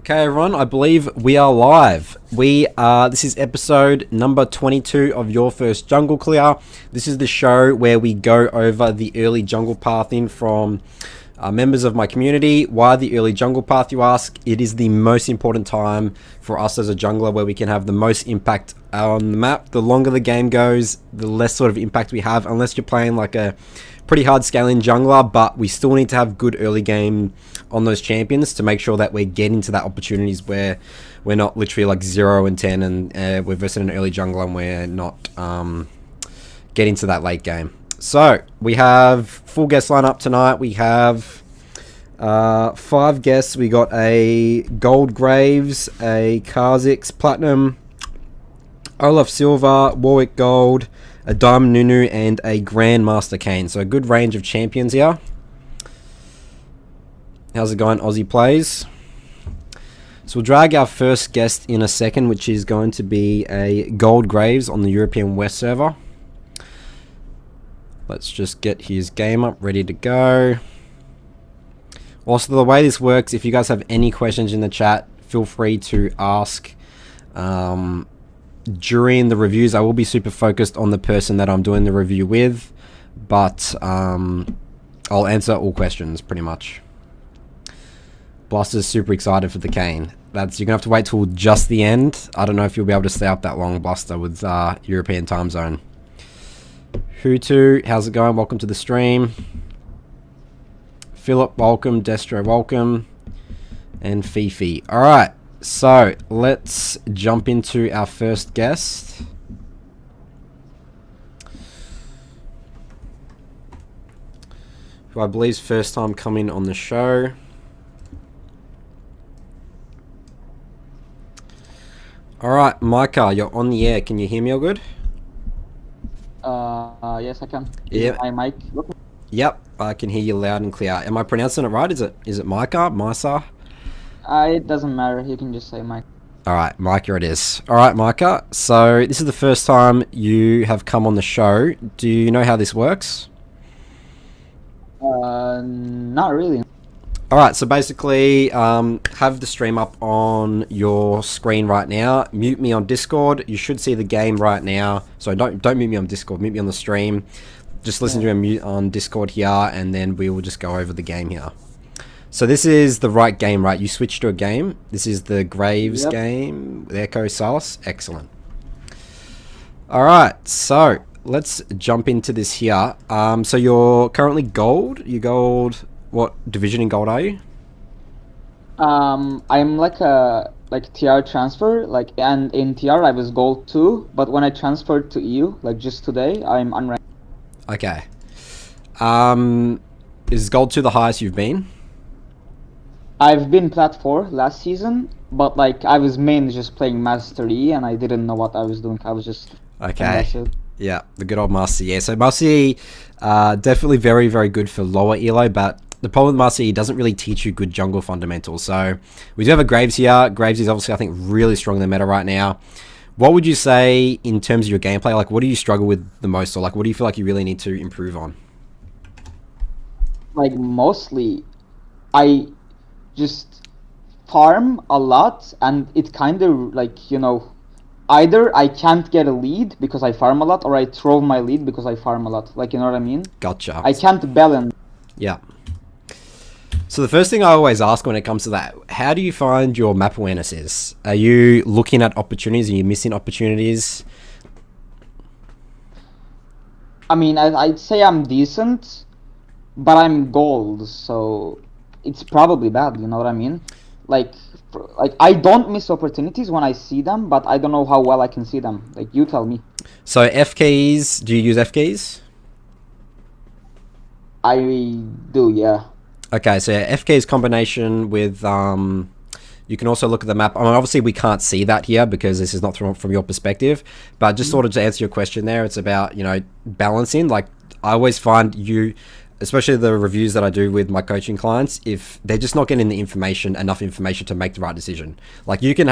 Okay, everyone, I believe we are live. This is episode number 22 of Your First Jungle Clear. This is the show where we go over the early jungle pathing from members of my community. Why the early jungle path, you ask? It is the most important time for us as a jungler where we can have the most impact on the map. The longer the game goes, the less sort of impact we have, unless you're playing like a pretty hard scaling jungler, but we still need to have good early game on those champions to make sure that we're getting to that opportunities where we're not literally like 0 and 10 and we're versus an early jungler and we're not getting to that late game. So we have full guest lineup tonight. We have 5 guests. We got a Gold Graves, a Kha'Zix Platinum, Olaf Silver, Warwick Gold, a Diamond Nunu, and a Grandmaster Kayn. So a good range of champions here. How's it going, Aussie plays? So we'll drag our first guest in a second, which is going to be a Gold Graves on the European West server. Let's just get his game up, ready to go. Also, the way this works, if you guys have any questions in the chat, feel free to ask. During the reviews, I will be super focused on the person that I'm doing the review with, but I'll answer all questions pretty much. Blaster's super excited for the Kayn. You're gonna have to wait till just the end. I don't know if you'll be able to stay up that long, Blaster, with European time zone. Hutu, how's it going? Welcome to the stream. Philip, welcome. Destro, welcome. And Fifi. Alright, so let's jump into our first guest. Who I believe is first time coming on the show. Alright, Mica, you're on the air. Can you hear me all good? Yes, I can. Yep. My mic. Yep, I can hear you loud and clear. Am I pronouncing it right? Is it Mica? Misa? It doesn't matter. You can just say mic. Alright, Mica it is. Alright, Mica. So, this is the first time you have come on the show. Do you know how this works? Not really. Alright, so basically, have the stream up on your screen right now. Mute me on Discord. You should see the game right now. So don't mute me on Discord. Mute me on the stream. Just listen to a mute on Discord here, and then we will just go over the game here. So this is the right game, right? You switch to a game. This is the Graves game with Echo Salas. Excellent. Alright, so let's jump into this here. So you're currently gold. You gold... What division in gold are you? I'm like a TR transfer, and in TR I was gold 2, but when I transferred to EU, just today, I'm unranked. Okay. Is gold 2 the highest you've been? I've been plat 4 last season, but I was mainly just playing Master E, and I didn't know what I was doing. I was just... Okay. Yeah, the good old Master E. Yeah, so Master E, definitely very, very good for lower elo, but the problem with Master E doesn't really teach you good jungle fundamentals. So we do have a Graves here. Graves is obviously, I think, really strong in the meta right now. What would you say in terms of your gameplay? What do you struggle with the most, or what do you feel like you really need to improve on? Mostly, I just farm a lot, and it kind of either I can't get a lead because I farm a lot, or I throw my lead because I farm a lot. You know what I mean? Gotcha. I can't balance. Yeah. So the first thing I always ask when it comes to that, how do you find your map awareness is? Are you looking at opportunities? Are you missing opportunities? I mean, I'd say I'm decent, but I'm gold, so it's probably bad, you know what I mean? I don't miss opportunities when I see them, but I don't know how well I can see them. You tell me. So F keys, do you use F keys? I do, yeah. Okay, so F keys combination with, you can also look at the map. I mean, obviously we can't see that here because this is not from your perspective, but just sort of to answer your question there, it's about, balancing. I always find you especially the reviews that I do with my coaching clients, if they're just not getting the information, enough information to make the right decision. Like you can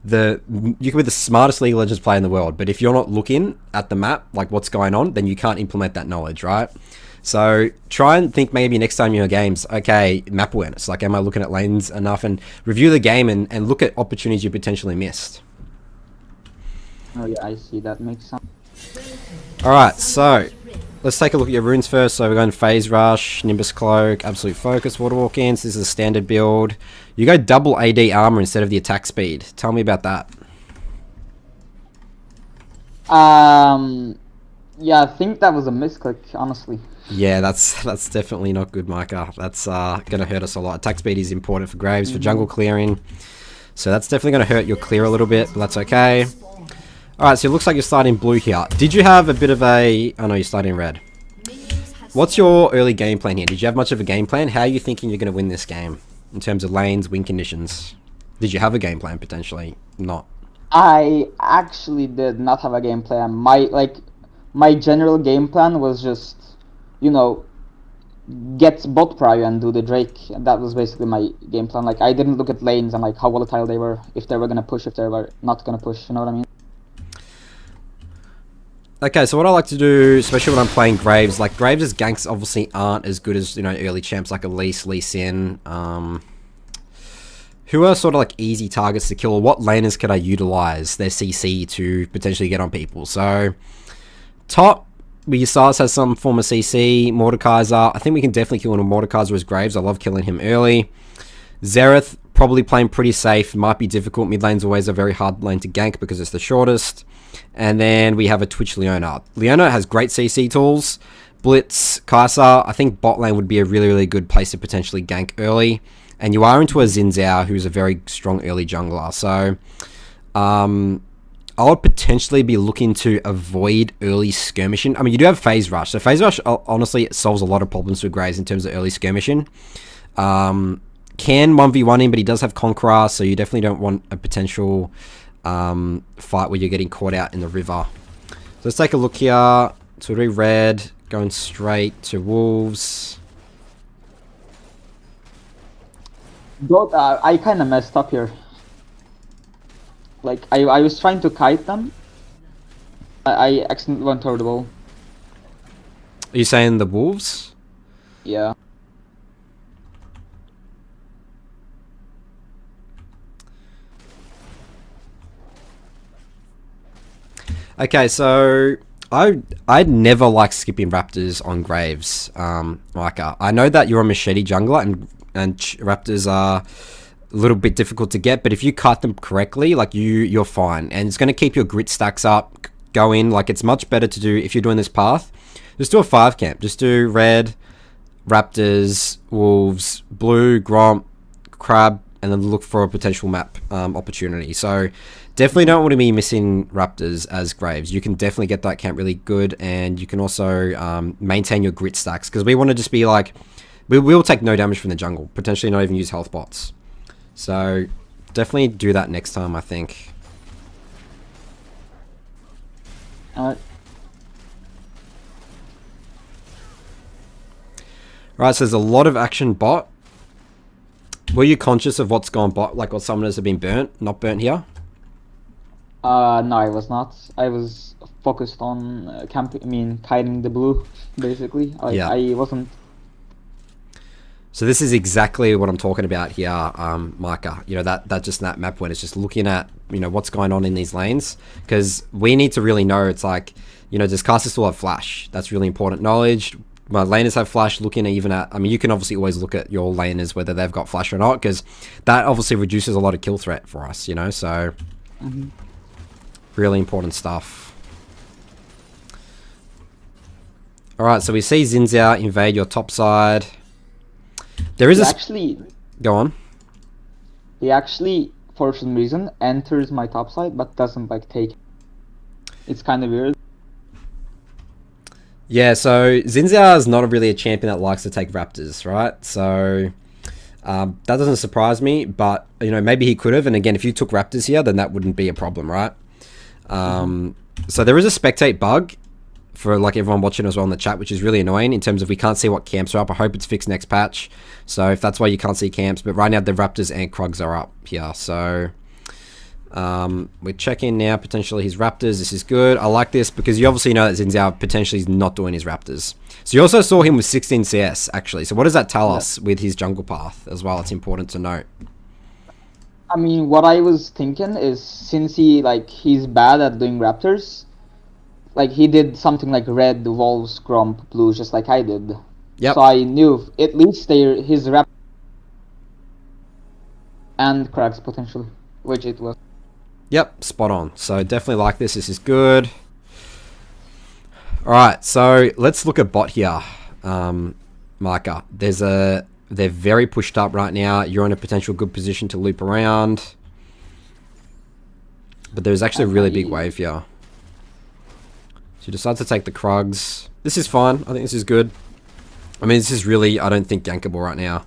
be the smartest League of Legends player in the world, but if you're not looking at the map, like what's going on, then you can't implement that knowledge, right? So try and think maybe next time you're games, okay, map awareness. Like, am I looking at lanes enough? And review the game and look at opportunities you potentially missed. Oh yeah, I see. That makes sense. All right, so let's take a look at your runes first. So we're going Phase Rush, Nimbus Cloak, Absolute Focus, Water Walk-ins. This is a standard build. You go double AD armor instead of the attack speed. Tell me about that. Yeah, I think that was a misclick, honestly. Yeah, that's definitely not good, Mica. That's going to hurt us a lot. Attack speed is important for Graves, for jungle clearing. So that's definitely going to hurt your clear a little bit, but that's okay. Alright, so it looks like you're starting blue here. Did you have a bit of a... Oh no, you're starting red. What's your early game plan here? Did you have much of a game plan? How are you thinking you're going to win this game? In terms of lanes, win conditions? Did you have a game plan, potentially? Not. I actually did not have a game plan. My general game plan was just, you know, get bot prio and do the Drake. And that was basically my game plan. Like, I didn't look at lanes and like how volatile they were, if they were going to push, if they were not going to push, you know what I mean? Okay, so what I like to do, especially when I'm playing Graves, like Graves' ganks obviously aren't as good as, you know, early champs like Elise, Lee Sin, who are sort of like easy targets to kill, or what laners could I utilize their CC to potentially get on people? So, top, Yasas has some form of CC, Mordekaiser, I think we can definitely kill him with Mordekaiser as Graves, I love killing him early. Xerath, probably playing pretty safe, might be difficult, mid lane's always a very hard lane to gank because it's the shortest. And then we have a Twitch Leona. Leona has great CC tools, Blitz, Kai'Sa. I think bot lane would be a really, really good place to potentially gank early. And you are into a Xin Zhao, who's a very strong early jungler. So, I would potentially be looking to avoid early skirmishing. I mean, you do have Phase Rush. So Phase Rush, honestly, it solves a lot of problems for Graves in terms of early skirmishing. Can 1v1 him, but he does have Conqueror, so you definitely don't want a potential fight where you're getting caught out in the river. So let's take a look here. So we're red, going straight to Wolves. I kind of messed up here. Like, I was trying to kite them. I accidentally went over the wall. Are you saying the Wolves? Yeah. Okay, so I'd never like skipping Raptors on Graves, Mica. I know that you're a machete jungler and Raptors are a little bit difficult to get, but if you cut them correctly, like you're fine, and it's going to keep your grit stacks up, go in. Like, it's much better to do, if you're doing this path, just do a 5 camp. Just do red, Raptors, Wolves, blue, Gromp, Crab, and then look for a potential map opportunity. So definitely don't want to be missing Raptors as Graves. You can definitely get that camp really good, and you can also maintain your grit stacks, because we want to just be like, we will take no damage from the jungle, potentially not even use health bots. So definitely do that next time, I think. Alright. Right, so there's a lot of action bot. Were you conscious of what's gone bot, like what summoners have been burnt, not burnt here? No, I was not. I was focused on kiting the blue, basically. Yeah. I wasn't. So this is exactly what I'm talking about here, Mica. You know, that map when it's just looking at, you know, what's going on in these lanes, because we need to really know. It's like, you know, does Caster still have flash? That's really important knowledge. My laners have flash, looking at even at, I mean, you can obviously always look at your laners whether they've got flash or not, because that obviously reduces a lot of kill threat for us, you know, so really important stuff. Alright, so we see Xin Zhao invade your top side. There is Go on. He actually, for some reason, enters my top side, but doesn't, like, take it. It's kind of weird. Yeah, so Xin Zhao is not really a champion that likes to take Raptors, right? So that doesn't surprise me, but, you know, maybe he could have. And again, if you took Raptors here, then that wouldn't be a problem, right? So there is a spectate bug for like everyone watching as well in the chat, which is really annoying in terms of we can't see what camps are up. I hope it's fixed next patch. So if that's why you can't see camps, but right now the Raptors and Krugs are up here. So we're checking now potentially his Raptors. This is good. I like this because you obviously know that Xin Zhao potentially is not doing his Raptors. So you also saw him with 16 CS actually. So what does that tell us with his jungle path as well? It's important to note. I mean, what I was thinking is since he's bad at doing Raptors, like he did something like red, wolves, grump, blue, just like I did. Yep. So I knew at least his Raptors and cracks potentially, which it was. Yep, spot on. So definitely like this. This is good. All right, so let's look at bot here, Mica. They're very pushed up right now. You're in a potential good position to loop around. But there's actually a really big wave here. So you decide to take the Krugs. This is fine. I think this is good. I mean, this is really, I don't think, gankable right now.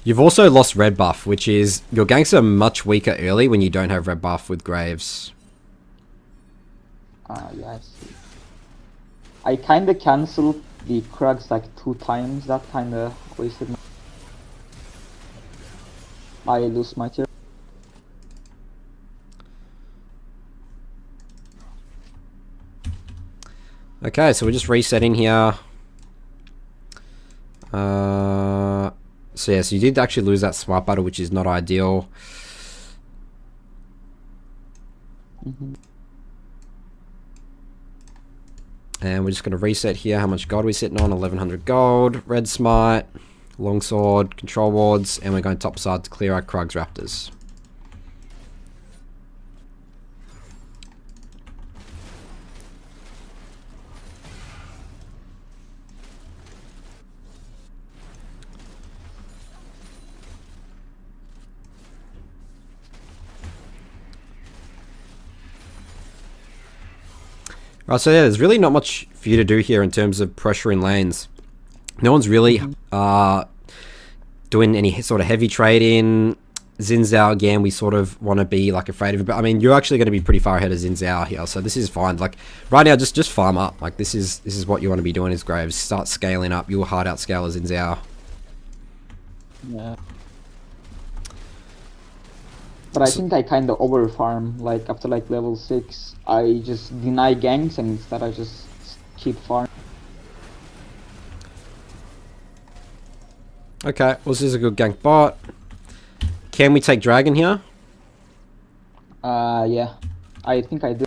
You've also lost red buff, which is, your ganks are much weaker early when you don't have red buff with Graves. Yeah, I see. I kinda cancelled the Krugs like 2 times. That kinda wasted I lose my tier. Okay, so we're just resetting here. So yeah, so you did actually lose that swipe battle, which is not ideal. And we're just going to reset here. How much gold are we sitting on? 1100 gold. Red smite, longsword, control wards, and we're going topside to clear our Krugs Raptors. Right, so yeah, there's really not much for you to do here in terms of pressure in lanes. No one's really doing any sort of heavy trading. Xin Zhao, again, we sort of want to be like afraid of it. But I mean, you're actually going to be pretty far ahead of Xin Zhao here, so this is fine. Like right now, just farm up. Like this is what you want to be doing as Graves. Start scaling up. You'll hard out scale as Xin Zhao. Yeah. But I think I kind of over farm. Like after like level 6, I just deny ganks and instead I just keep farming. Okay, well this is a good gank bot. Can we take dragon here? Yeah. I think I do.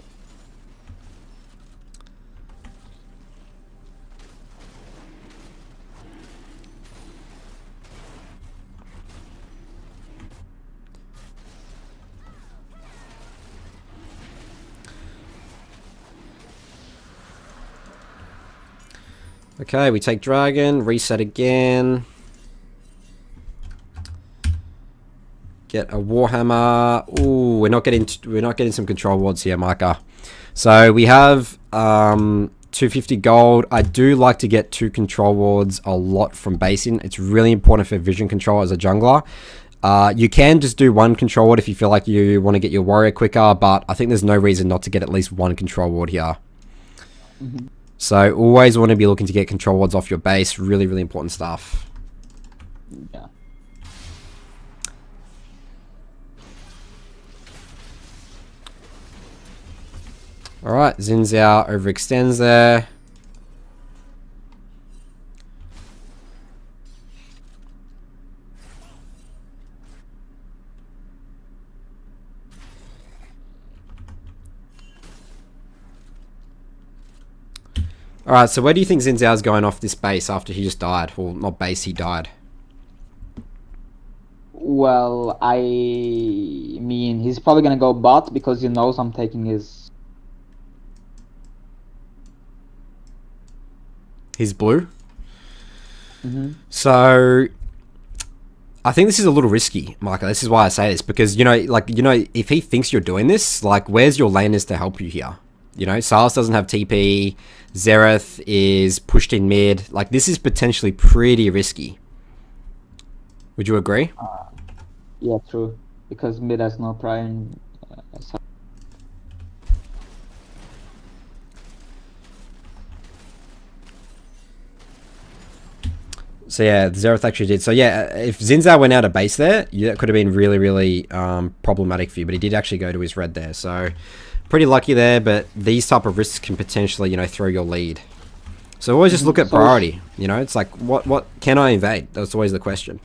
Okay, we take dragon, reset again. Get a warhammer. Ooh, we're not getting some control wards here, Mica. So we have 250 gold. I do like to get 2 control wards a lot from basing. It's really important for vision control as a jungler. You can just do 1 control ward if you feel like you want to get your warrior quicker, but I think there's no reason not to get at least 1 control ward here. So always want to be looking to get control wards off your base. Really, really important stuff. Yeah. Alright, Xin Zhao overextends there. Alright, so where do you think Xin Zhao's going off this base after he just died? Well, not base, he died. Well, I mean, he's probably gonna go bot because he knows I'm taking his... His blue? So... I think this is a little risky, Michael. This is why I say this. Because, if he thinks you're doing this, like, where's your laners to help you here? You know, Silas doesn't have TP. Xerath is pushed in mid. Like, this is potentially pretty risky. Would you agree? Yeah, true. because mid has no prime. So yeah, Xerath actually did. So yeah, if Xin Zhao went out of base there, that could have been really, really problematic for you. But he did actually go to his red there. So pretty lucky there. But these type of risks can potentially, you know, throw your lead. So always just look at priority. You know, it's like, what can I invade? That's always the question.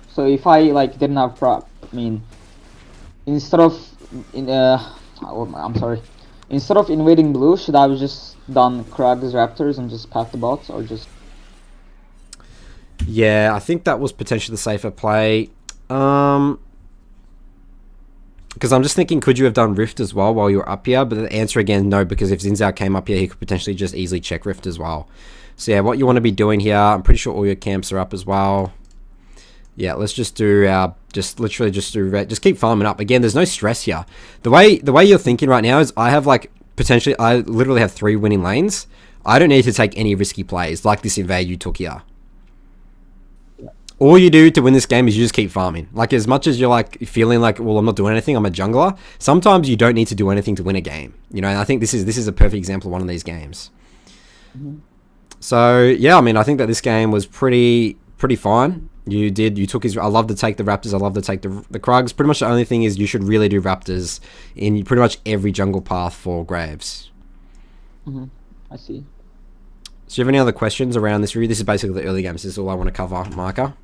So if I like didn't have prop, I mean, instead of I'm sorry, instead of invading blue, should I have just done Kha'Zix Raptors and just path the bots, or just? Yeah, I think that was potentially the safer play. Because I'm just thinking, could you have done Rift as well while you were up here? But the answer again, no, because if Xin Zhao came up here, he could potentially just easily check Rift as well. So yeah, what you want to be doing here, I'm pretty sure all your camps are up as well. Yeah, let's just do our, just keep farming up. Again, there's no stress here. The way you're thinking right now is I literally have 3 winning lanes. I don't need to take any risky plays like this invade you took here. All you do to win this game is you just keep farming. Like, as much as you're like feeling like, well, I'm not doing anything, I'm a jungler. Sometimes you don't need to do anything to win a game. You know, and I think this is a perfect example of one of these games. So yeah, I mean, I think that this game was pretty fine. You took his. I love to take the Raptors. I love to take the Krugs. Pretty much the only thing is you should really do Raptors in pretty much every jungle path for Graves. I see. So do you have any other questions around this review? This is basically the early games. This is all I want to cover, Mica.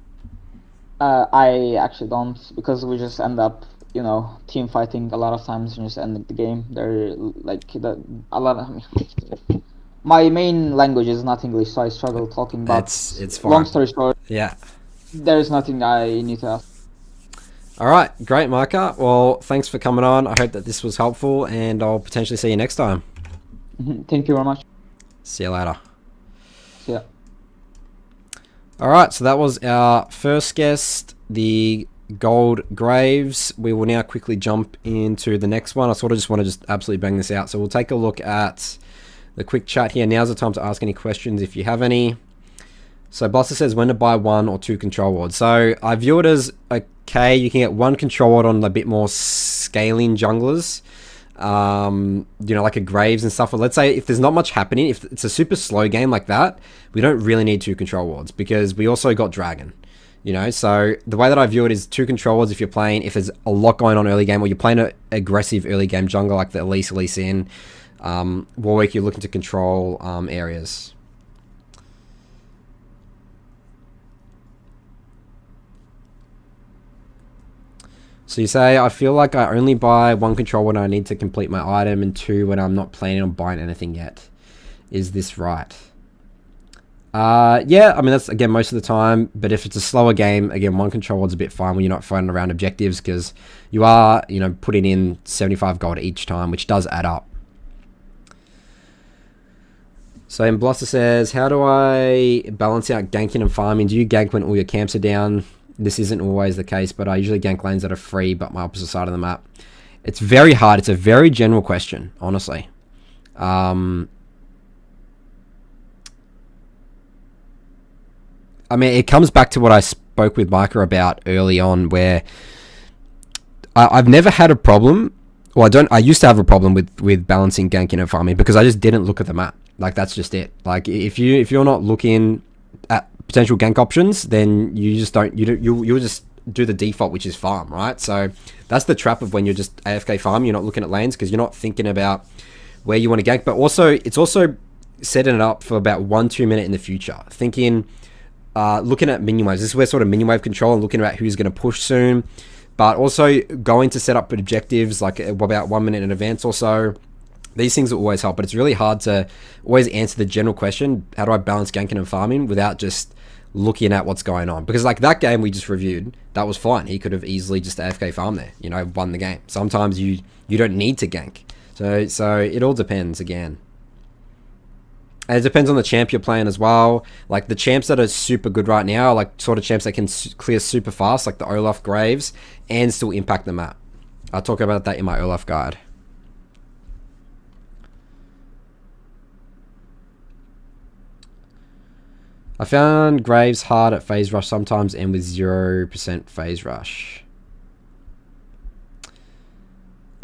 I actually don't, because we just end up, you know, team fighting a lot of times and just ending the game. They're like a lot of. My main language is not English, so I struggle talking. But it's fine. Long story short, yeah, there's nothing I need to ask. All right, great, Mica. Well, thanks for coming on. I hope that this was helpful, and I'll potentially see you next time. Thank you very much. See you later. See ya. Alright, so that was our first guest, the Gold Graves. We will now quickly jump into the next one. I sort of just want to absolutely bang this out. So we'll take a look at the quick chat here. Now's the time to ask any questions if you have any. So Buster says when to buy 1 or 2 control wards. So I view it as, okay, you can get 1 control ward on a bit more scaling junglers. You know, like a Graves and stuff. But let's say if there's not much happening, if it's a super slow game like that, we don't really need 2 control wards because we also got Dragon. You know, so the way that I view it is 2 control wards if you're playing, if there's a lot going on early game, or you're playing an aggressive early game jungle like the Elise in Warwick, you're looking to control areas. So you say, I feel like I only buy 1 control when I need to complete my item, and 2 when I'm not planning on buying anything yet. Is this right? Yeah, I mean, that's, again, most of the time. But if it's a slower game, again, 1 control ward's a bit fine when you're not fighting around objectives, because you are, you know, putting in 75 gold each time, which does add up. So Bluster says, how do I balance out ganking and farming? Do you gank when all your camps are down? This isn't always the case, but I usually gank lanes that are free, but my opposite side of the map. It's very hard. It's a very general question, honestly. I mean, it comes back to what I spoke with Mica about early on, where I've never had a problem. Well, I used to have a problem with balancing ganking and farming because I just didn't look at the map. Like, that's just it. Like, if you're not looking at potential gank options, then you just don't, you'll just do the default, which is farm, right? So that's the trap of when you're just AFK farm, you're not looking at lanes because you're not thinking about where you want to gank. But also, it's also setting it up for about 1-2 minutes in the future, thinking, looking at minion waves. This is where sort of minion wave control and looking about who's going to push soon, but also going to set up objectives like about 1 minute in advance or so. These things will always help, but it's really hard to always answer the general question, how do I balance ganking and farming, without just looking at what's going on. Because like that game we just reviewed, that was fine. He could have easily just AFK farm there, you know, won the game. Sometimes you don't need to gank. So it all depends again. And it depends on the champ you're playing as well. Like the champs that are super good right now are like sort of champs that can clear super fast, like the Olaf Graves, and still impact the map. I'll talk about that in my Olaf guide. I found Graves hard at phase rush sometimes and with 0% phase rush.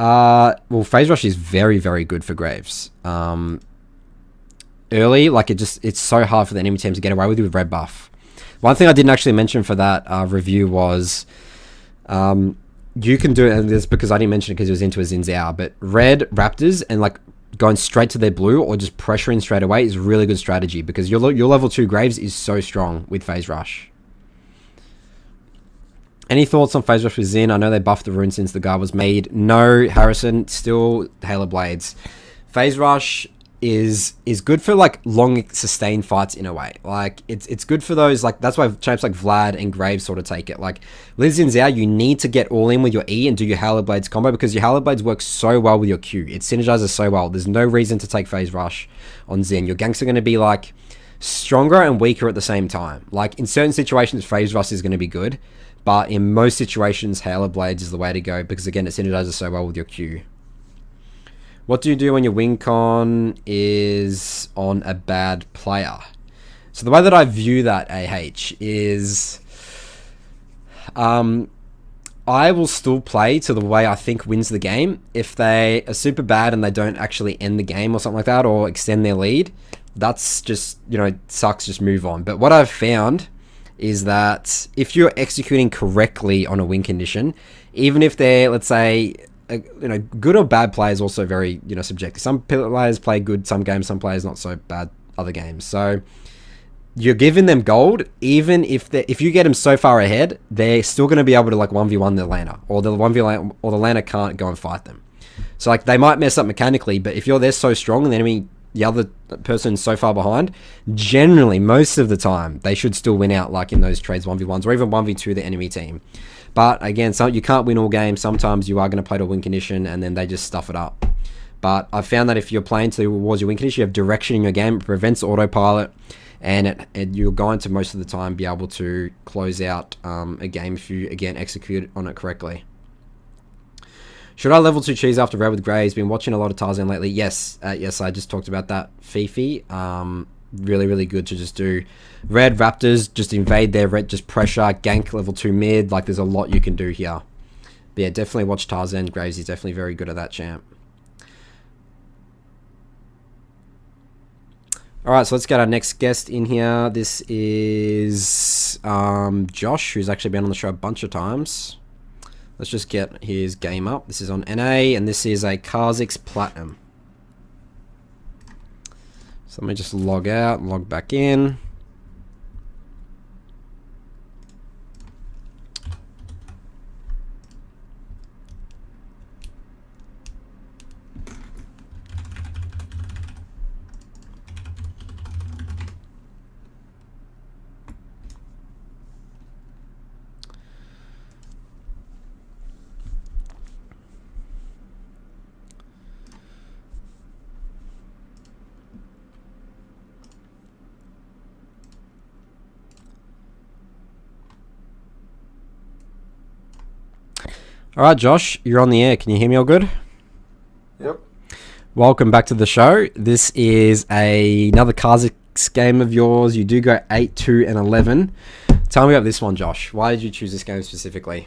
Well, phase rush is very, very good for Graves. Early, like it's so hard for the enemy team to get away with red buff. One thing I didn't actually mention for that review was, you can do it, and this because I didn't mention it because it was into a Xin Zhao, but red Raptors and like going straight to their blue or just pressuring straight away is really good strategy because your level 2 Graves is so strong with phase rush. Any thoughts on phase rush with Xin? I know they buffed the rune since the guard was made. No, Harrison, still Halo Blades. Phase rush is good for like long sustained fights in a way. Like it's good for those, like that's why champs like Vlad and Graves sort of take it. Like with Xin Zhao, you need to get all in with your E and do your Halo Blades combo because your Halo Blades work so well with your Q. It synergizes so well. There's no reason to take phase rush on Xin. Your ganks are going to be like stronger and weaker at the same time. Like in certain situations, phase rush is going to be good. But in most situations, Halo Blades is the way to go because, again, it synergizes so well with your Q. What do you do when your win con is on a bad player? So the way that I view that, AH, is I will still play to the way I think wins the game. If they are super bad and they don't actually end the game or something like that or extend their lead, that's just, sucks, just move on. But what I've found is that if you're executing correctly on a win condition, even if they're, let's say, good or bad players, also very, subjective. Some players play good some games, some players not so bad other games. So you're giving them gold, even if you get them so far ahead, they're still going to be able to like 1v1 the laner, or the 1v or the laner can't go and fight them. So like they might mess up mechanically, but if you're there so strong and the other person's so far behind, generally, most of the time, they should still win out, like in those trades 1v1s or even 1v2 the enemy team. But again, you can't win all games. Sometimes you are going to play to a win condition and then they just stuff it up. But I've found that if you're playing towards your win condition, you have direction in your game, it prevents autopilot, and you're going to most of the time be able to close out a game if you, again, execute on it correctly. Should I level 2 cheese after red with Graves? Been watching a lot of Tarzan lately. Yes, I just talked about that. Fifi, really, really good to just do red Raptors, just invade their red, just pressure, gank level 2 mid. Like there's a lot you can do here. But yeah, definitely watch Tarzan. Graves is definitely very good at that champ. Alright, so let's get our next guest in here. This is Josh, who's actually been on the show a bunch of times. Let's just get his game up. This is on NA, and this is a Kha'Zix Platinum. So let me just log out, log back in. Alright, Josh, you're on the air. Can you hear me all good? Yep. Welcome back to the show. This is another Kha'Zix game of yours. You do go 8, 2, and 11. Tell me about this one, Josh. Why did you choose this game specifically?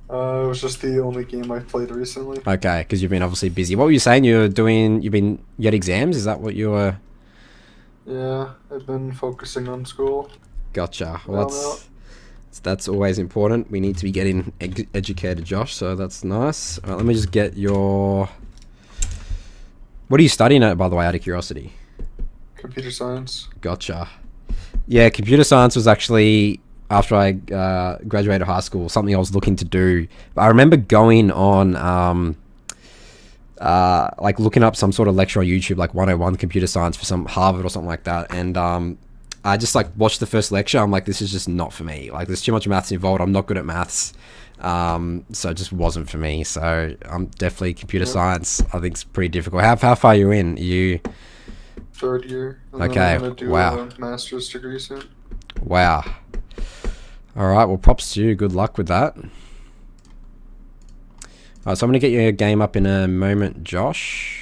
It was just the only game I've played recently. Okay, because you've been obviously busy. What were you saying? You had exams? Is that what you were? Yeah, I've been focusing on school. Gotcha. Well, that's always important. We need to be getting educated, Josh, so that's nice. All right, let me just get your... What are you studying at, by the way, out of curiosity? Computer science. Gotcha. Yeah, computer science was actually, after I graduated high school, something I was looking to do. But I remember going on, like looking up some sort of lecture on YouTube, like 101 computer science for some Harvard or something like that. And I just like watched the first lecture. I'm like, this is just not for me. Like there's too much maths involved. I'm not good at maths. So it just wasn't for me. So I'm definitely computer science. I think it's pretty difficult. How far are you in? You... Third year. And okay. Then I'm gonna do Wow. a master's degree soon. Wow. All right. Well, props to you. Good luck with that. All right. So I'm gonna get your game up in a moment, Josh.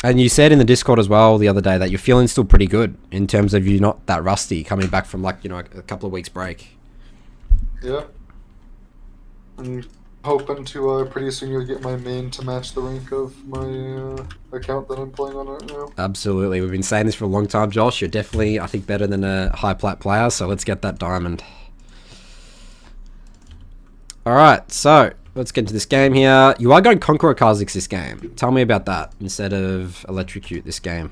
And you said in the Discord as well the other day that you're feeling still pretty good in terms of you not that rusty coming back from like, you know, a couple of weeks break. Yeah. I'm hoping to pretty soon you'll get my main to match the rank of my account that I'm playing on right now. Absolutely. We've been saying this for a long time, Josh. You're definitely, I think, better than a high plat player, so let's get that diamond. Alright, so let's get into this game here. You are going Conqueror Kha'Zix this game. Tell me about that instead of Electrocute this game.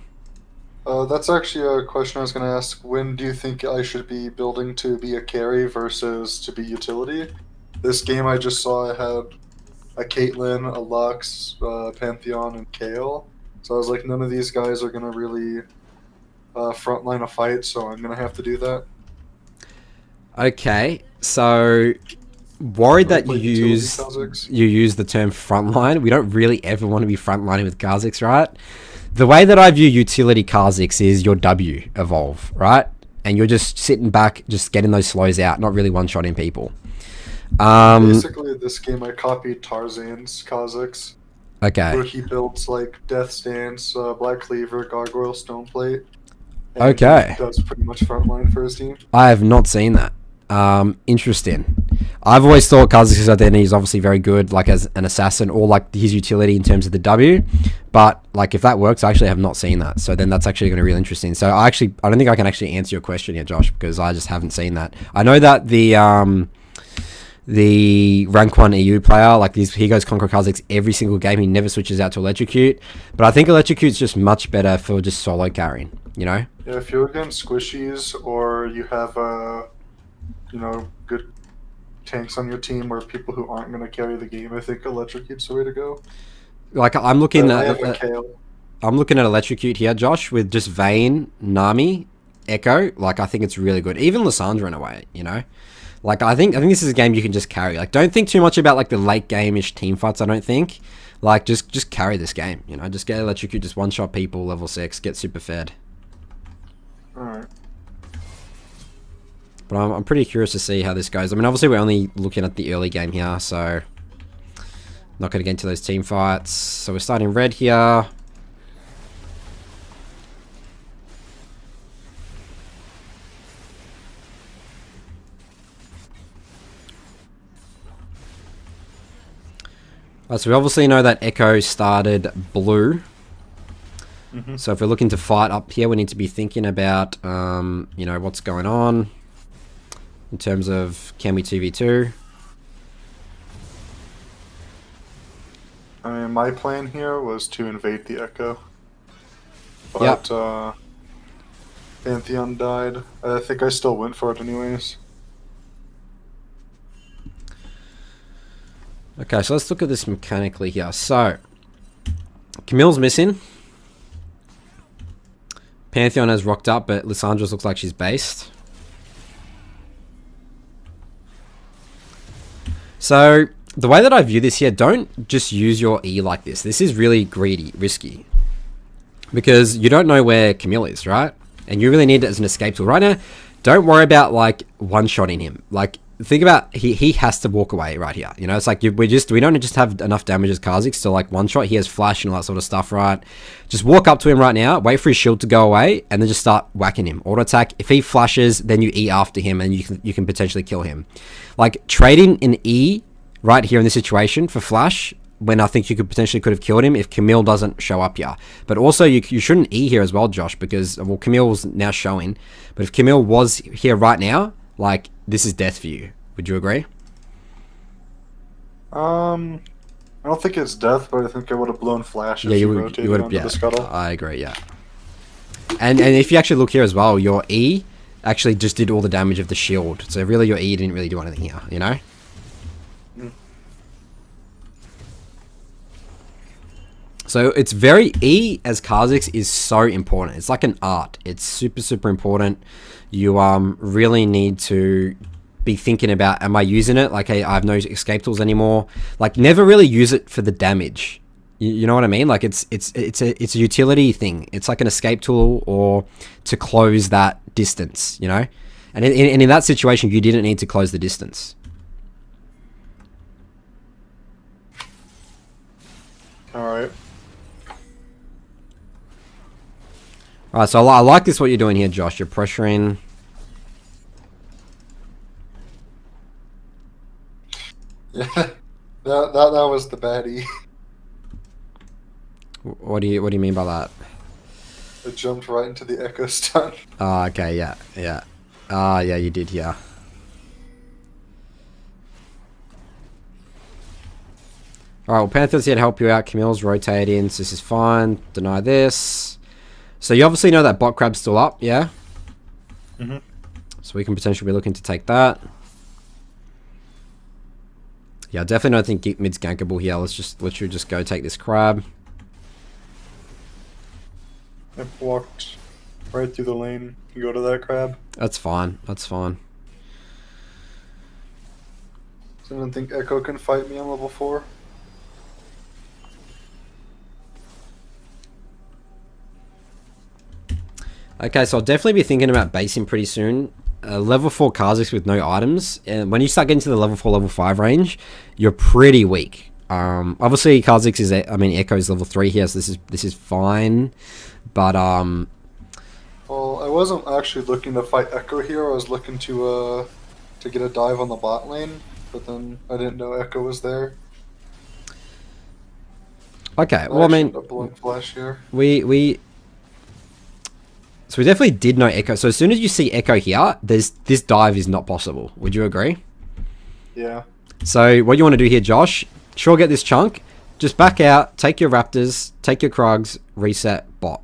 That's actually a question I was going to ask. When do you think I should be building to be a carry versus to be utility? This game I just saw I had a Caitlyn, a Lux, Pantheon, and Kayle. So I was like, none of these guys are going to really frontline a fight, so I'm going to have to do that. Okay, so worried that Like you Kha'Zix. use the term frontline. We don't really ever want to be frontlining with Kha'Zix, right? The way that I view utility Kha'Zix is your W evolve, right? And you're just sitting back, just getting those slows out, not really one-shotting people. Basically, this game I copied Tarzan's Kha'Zix, Okay. where he builds like Death Stance, Black Cleaver, Gargoyle, Stoneplate. And Okay. he does pretty much frontline for his team. I have not seen that. Interesting. I've always thought Kha'Zix's identity is obviously very good, like as an assassin, or like his utility in terms of the W. But like if that works, I actually have not seen that. So then that's actually going to be really interesting. So I don't think I can actually answer your question here, Josh, because I just haven't seen that. I know that the rank 1 EU player, like he goes Conqueror Kha'Zix every single game. He never switches out to Electrocute. But I think Electrocute's just much better for just solo carrying, you know? Yeah, if you're against squishies or you have good tanks on your team or people who aren't going to carry the game, I think Electrocute's the way to go. Like I'm looking I have a at Kayle. I'm looking at Electrocute here, Josh, with just Vayne, Nami, Echo. Like I think it's really good. Even Lissandra in a way, you know? Like I think this is a game you can just carry. Like don't think too much about like the late game-ish team fights, I don't think. Like just carry this game, you know? Just get Electrocute, just one-shot people, level 6, get super fed. Alright. But I'm pretty curious to see how this goes. I mean, obviously we're only looking at the early game here, so not going to get into those team fights. So we're starting red here. So we obviously know that Echo started blue. So if we're looking to fight up here, we need to be thinking about, what's going on in terms of can we 2v2. I mean, my plan here was to invade the Echo. But, Pantheon died. I think I still went for it anyways. Okay, so let's look at this mechanically here. So, Camille's missing. Pantheon has rocked up, but Lissandra's looks like she's based. So, the way that I view this here, don't just use your E like this. This is really greedy, risky. Because you don't know where Camille is, right? And you really need it as an escape tool. Right now, don't worry about, like, one-shotting him. Like, think about, he has to walk away right here. You know, it's like, we don't just have enough damage as Kha'Zix to, like, one-shot. He has flash and all that sort of stuff, right? Just walk up to him right now, wait for his shield to go away, and then just start whacking him. Auto-attack. If he flashes, then you E after him, and you can potentially kill him. Like, trading an E right here in this situation for flash, when I think you could have killed him if Camille doesn't show up here. But also, you shouldn't E here as well, Josh, because, well, Camille's now showing. But if Camille was here right now, like, this is death for you. Would you agree? I don't think it's death, but I think I would have blown flash if Yeah, she you would rotated have, onto yeah. the scuttle. I agree, yeah. And if you actually look here as well, your E actually just did all the damage of the shield. So really, your E didn't really do anything here, you know? So it's very, E as Kha'Zix is so important. It's like an art. It's super, super important. You really need to be thinking about, am I using it? Like, hey, I have no escape tools anymore. Like, never really use it for the damage. You know what I mean? Like, it's a utility thing. It's like an escape tool or to close that distance, you know? And in that situation, you didn't need to close the distance. Alright. Alright, so I like this what you're doing here, Josh. You're pressuring. Yeah, that was the baddie. What do you mean by that? It jumped right into the echo stun. Oh, okay, yeah. Yeah, you did, yeah. Alright, well, Panther's here to help you out. Camille's rotating, so this is fine. Deny this. So you obviously know that bot crab's still up, yeah? Mm-hmm. So we can potentially be looking to take that. Yeah, I definitely don't think mid's gankable here. Let's just literally just go take this crab. I walked right through the lane. You go to that crab. That's fine. That's fine. So I don't think Echo can fight me on level 4. Okay, so I'll definitely be thinking about basing pretty soon. Level 4 Kha'Zix with no items. And when you start getting to the level 4, level 5 range, you're pretty weak. Obviously, Kha'Zix is, Echo's level 3 here, so this is fine. But, Well, I wasn't actually looking to fight Echo here. I was looking to get a dive on the bot lane, but then I didn't know Echo was there. okay, well, I mean, flash here. So we definitely did know Echo. So as soon as you see Echo here, this dive is not possible. Would you agree? Yeah. So what you want to do here, Josh, sure get this chunk, just back out, take your Raptors, take your Krugs, reset bot.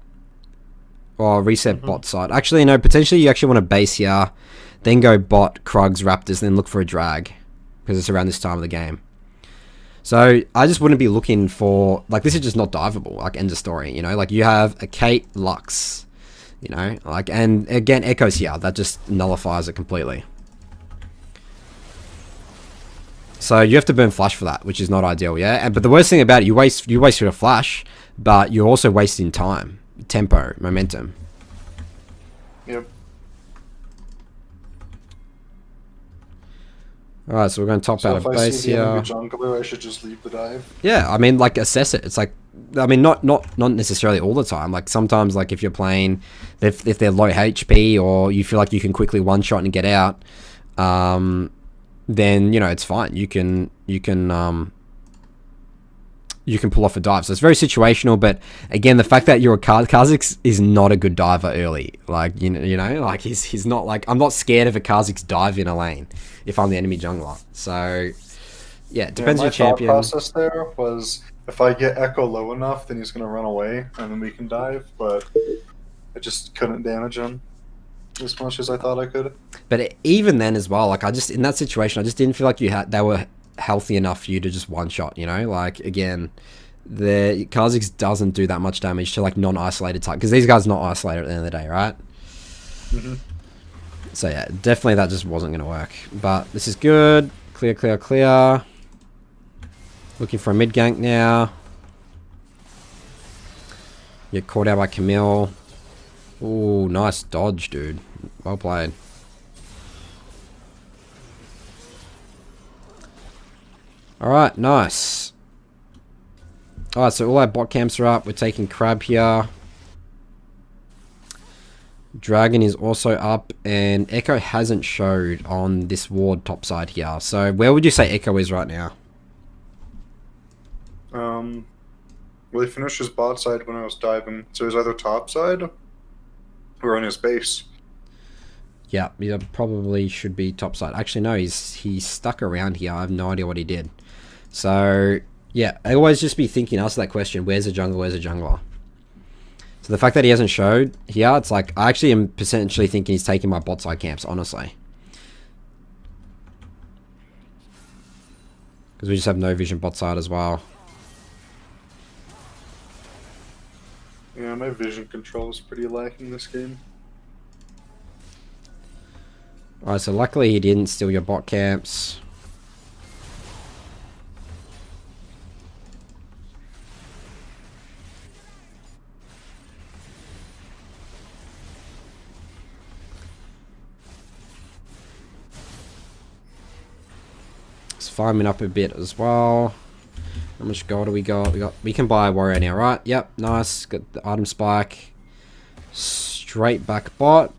Or reset bot side. Actually, no, potentially you actually want to base here, then go bot, Krugs, Raptors, then look for a drag. Because it's around this time of the game. So I just wouldn't be looking for, like, this is just not diveable, like, end of story, you know? Like, you have a Kate, Lux, you know? Like, and again, Echo's here. That just nullifies it completely. So you have to burn flash for that, which is not ideal, yeah? But the worst thing about it, you waste your flash, but you're also wasting time. Tempo, momentum. Yep. Alright, so we're going to top out of base here. If I see the enemy jungler, I should just leave the dive. Yeah, I mean, like, assess it. It's like, I mean, not necessarily all the time. Like, sometimes, like, if you're playing, if they're low HP or you feel like you can quickly one-shot and get out, then, you know, it's fine. You can pull off a dive. So it's very situational, but again, the fact that you're a Kha'Zix is not a good diver early. Like, you know, like he's not like, I'm not scared of a Kha'Zix dive in a lane if I'm the enemy jungler. So yeah, it depends on your champion. My thought process there was if I get Echo low enough, then he's going to run away and then we can dive, but I just couldn't damage him as much as I thought I could. But even then as well, like, in that situation, I just didn't feel like they were healthy enough for you to just one shot, you know? Like, again, the Kha'Zix doesn't do that much damage to, like, non-isolated type, because these guys are not isolated at the end of the day, right? Mm-hmm. So yeah, definitely that just wasn't going to work. But this is good. Clear, clear, clear. Looking for a mid gank now. Get caught out by Camille. Ooh, nice dodge, dude. Well played. Alright, nice. Alright, so all our bot camps are up. We're taking Crab here. Dragon is also up. And Echo hasn't showed on this ward topside here. So where would you say Echo is right now? Well, he finished his bot side when I was diving. So he's either top side or on his base. Yeah, he probably should be topside. Actually, no, he's stuck around here. I have no idea what he did. So, yeah, I always just be thinking, ask that question, where's the jungler, where's the jungler? So the fact that he hasn't showed here, it's like, I actually am potentially thinking he's taking my bot side camps, honestly. Because we just have no vision bot side as well. Yeah, my vision control is pretty lacking this game. Alright, so luckily he didn't steal your bot camps. Let's farm it up a bit as well. How much gold do we got? We can buy a warrior now, right? Yep, nice. Got the item spike. Straight back bot.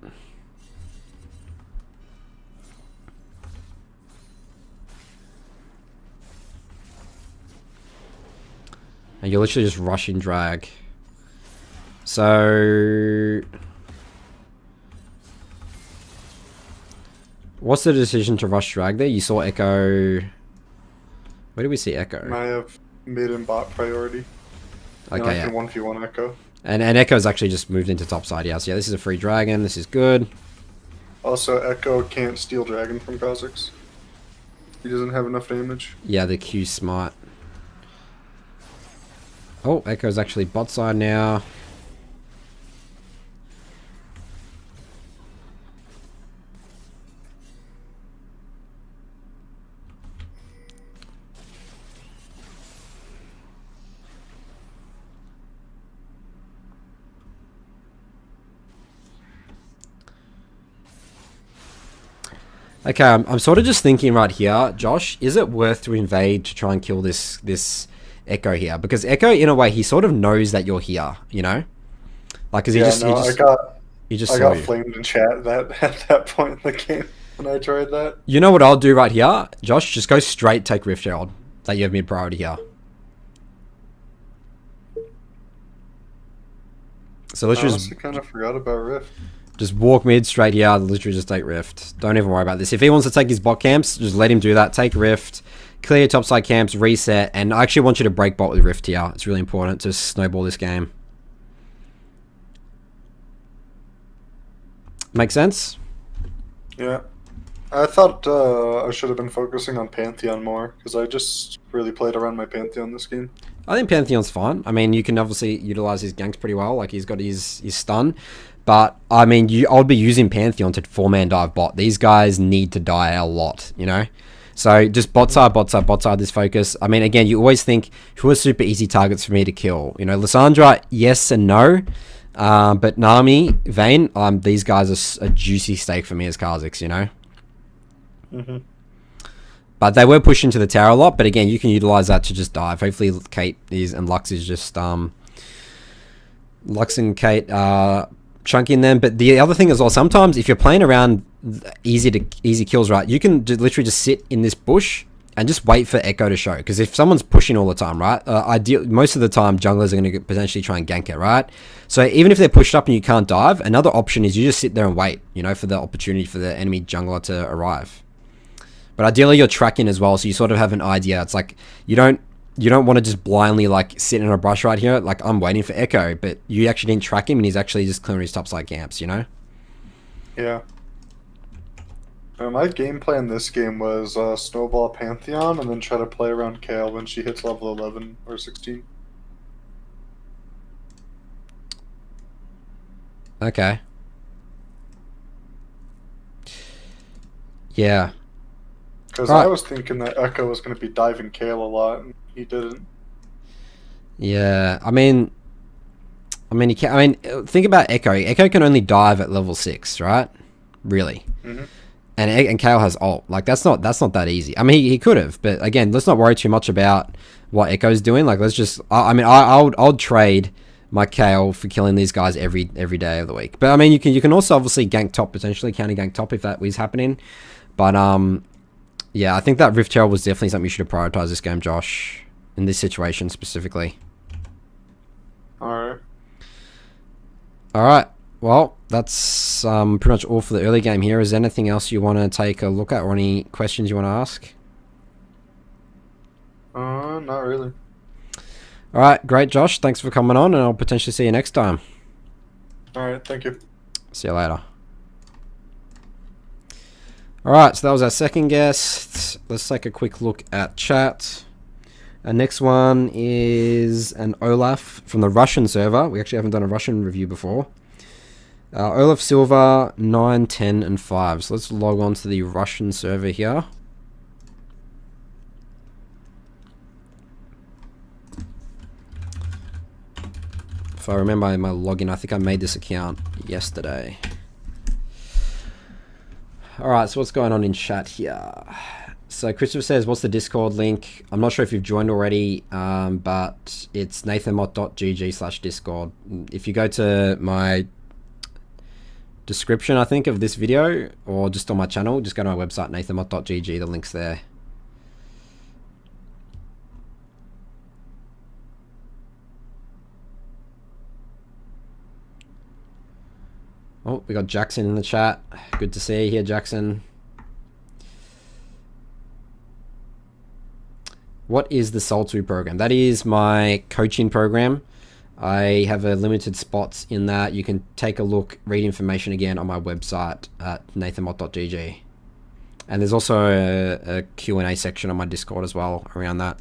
And you literally just rush in drag. So... what's the decision to rush drag there? You saw Echo... where do we see Echo? I have mid and bot priority. Okay, I yeah. can 1v1 Echo. And Echo's actually just moved into topside, yeah. So yeah, this is a free dragon. This is good. Also, Echo can't steal dragon from Kha'Zix. He doesn't have enough damage. Yeah, the Q smart. Oh, Echo's actually bot side now. Okay, I'm sort of just thinking right here, Josh, is it worth to invade to try and kill this Echo here? Because Echo, in a way, he sort of knows that you're here, you know? Like, cause he just I got flamed in chat at that point in the game when I tried that. You know what I'll do right here, Josh? Just go straight, take Rift Herald. That you have mid priority here. So let's I honestly kind of forgot about Rift. Just walk mid straight here, literally just take Rift. Don't even worry about this. If he wants to take his bot camps, just let him do that. Take Rift, clear topside camps, reset, and I actually want you to break bot with Rift here. It's really important to snowball this game. Make sense? Yeah. I thought I should have been focusing on Pantheon more, because I just really played around my Pantheon this game. I think Pantheon's fine. I mean, you can obviously utilize his ganks pretty well. Like, he's got his stun. But, I mean, I'll be using Pantheon to 4-man dive bot. These guys need to die a lot, you know? So, just bot side, this focus. I mean, again, you always think, who are super easy targets for me to kill? You know, Lissandra, yes and no. But Nami, Vayne, these guys are a juicy steak for me as Kha'Zix, you know? Mm-hmm. But they were pushing to the tower a lot. But, again, you can utilize that to just dive. Hopefully, Kate and Lux is just... Lux and Kate chunking them. But the other thing as well, sometimes if you're playing around easy kills, right, you can literally just sit in this bush and just wait for Echo to show. Because if someone's pushing all the time, right, most of the time junglers are going to potentially try and gank it, right? So even if they're pushed up and you can't dive, another option is you just sit there and wait, you know, for the opportunity for the enemy jungler to arrive. But ideally you're tracking as well, so you sort of have an idea. It's like you don't want to just blindly like sit in a brush right here, like I'm waiting for Echo, but you actually didn't track him and he's actually just clearing his topside camps, you know? Yeah. My game plan this game was snowball Pantheon and then try to play around Kayle when she hits level 11 or 16. Okay. Yeah. Because I was thinking that Echo was going to be diving Kayle a lot, and he didn't. Yeah, I mean, he can. I mean, think about Echo. Echo can only dive at level 6, right? Really. Mm-hmm. And Kayle has ult. Like that's not that easy. I mean, he could have, but again, let's not worry too much about what Echo's doing. Like, let's just. I'll trade my Kayle for killing these guys every day of the week. But I mean, you can also obviously gank top potentially, counter gank top if that was happening. But yeah, I think that Rift Herald was definitely something you should have prioritized this game, Josh, in this situation specifically. Alright. Alright, well, that's pretty much all for the early game here. Is there anything else you want to take a look at or any questions you want to ask? Not really. Alright, great, Josh. Thanks for coming on, and I'll potentially see you next time. Alright, thank you. See you later. Alright, so that was our second guest. Let's take a quick look at chat. Our next one is an Olaf from the Russian server. We actually haven't done a Russian review before. Olaf Silver, 9, 10, and 5. So let's log on to the Russian server here. If I remember my login, I think I made this account yesterday. Alright, so what's going on in chat here? So Christopher says, what's the Discord link? I'm not sure if you've joined already, but it's nathanmott.gg/discord. If you go to my description, I think, of this video, or just on my channel. Just go to my website, nathanmott.gg. The link's there. Oh, we got Jackson in the chat. Good to see you here, Jackson. What is the Soul 2 program? That is my coaching program. I have a limited spots in that. You can take a look, read information again on my website at nathanmott.gg. And there's also a Q&A section on my Discord as well around that.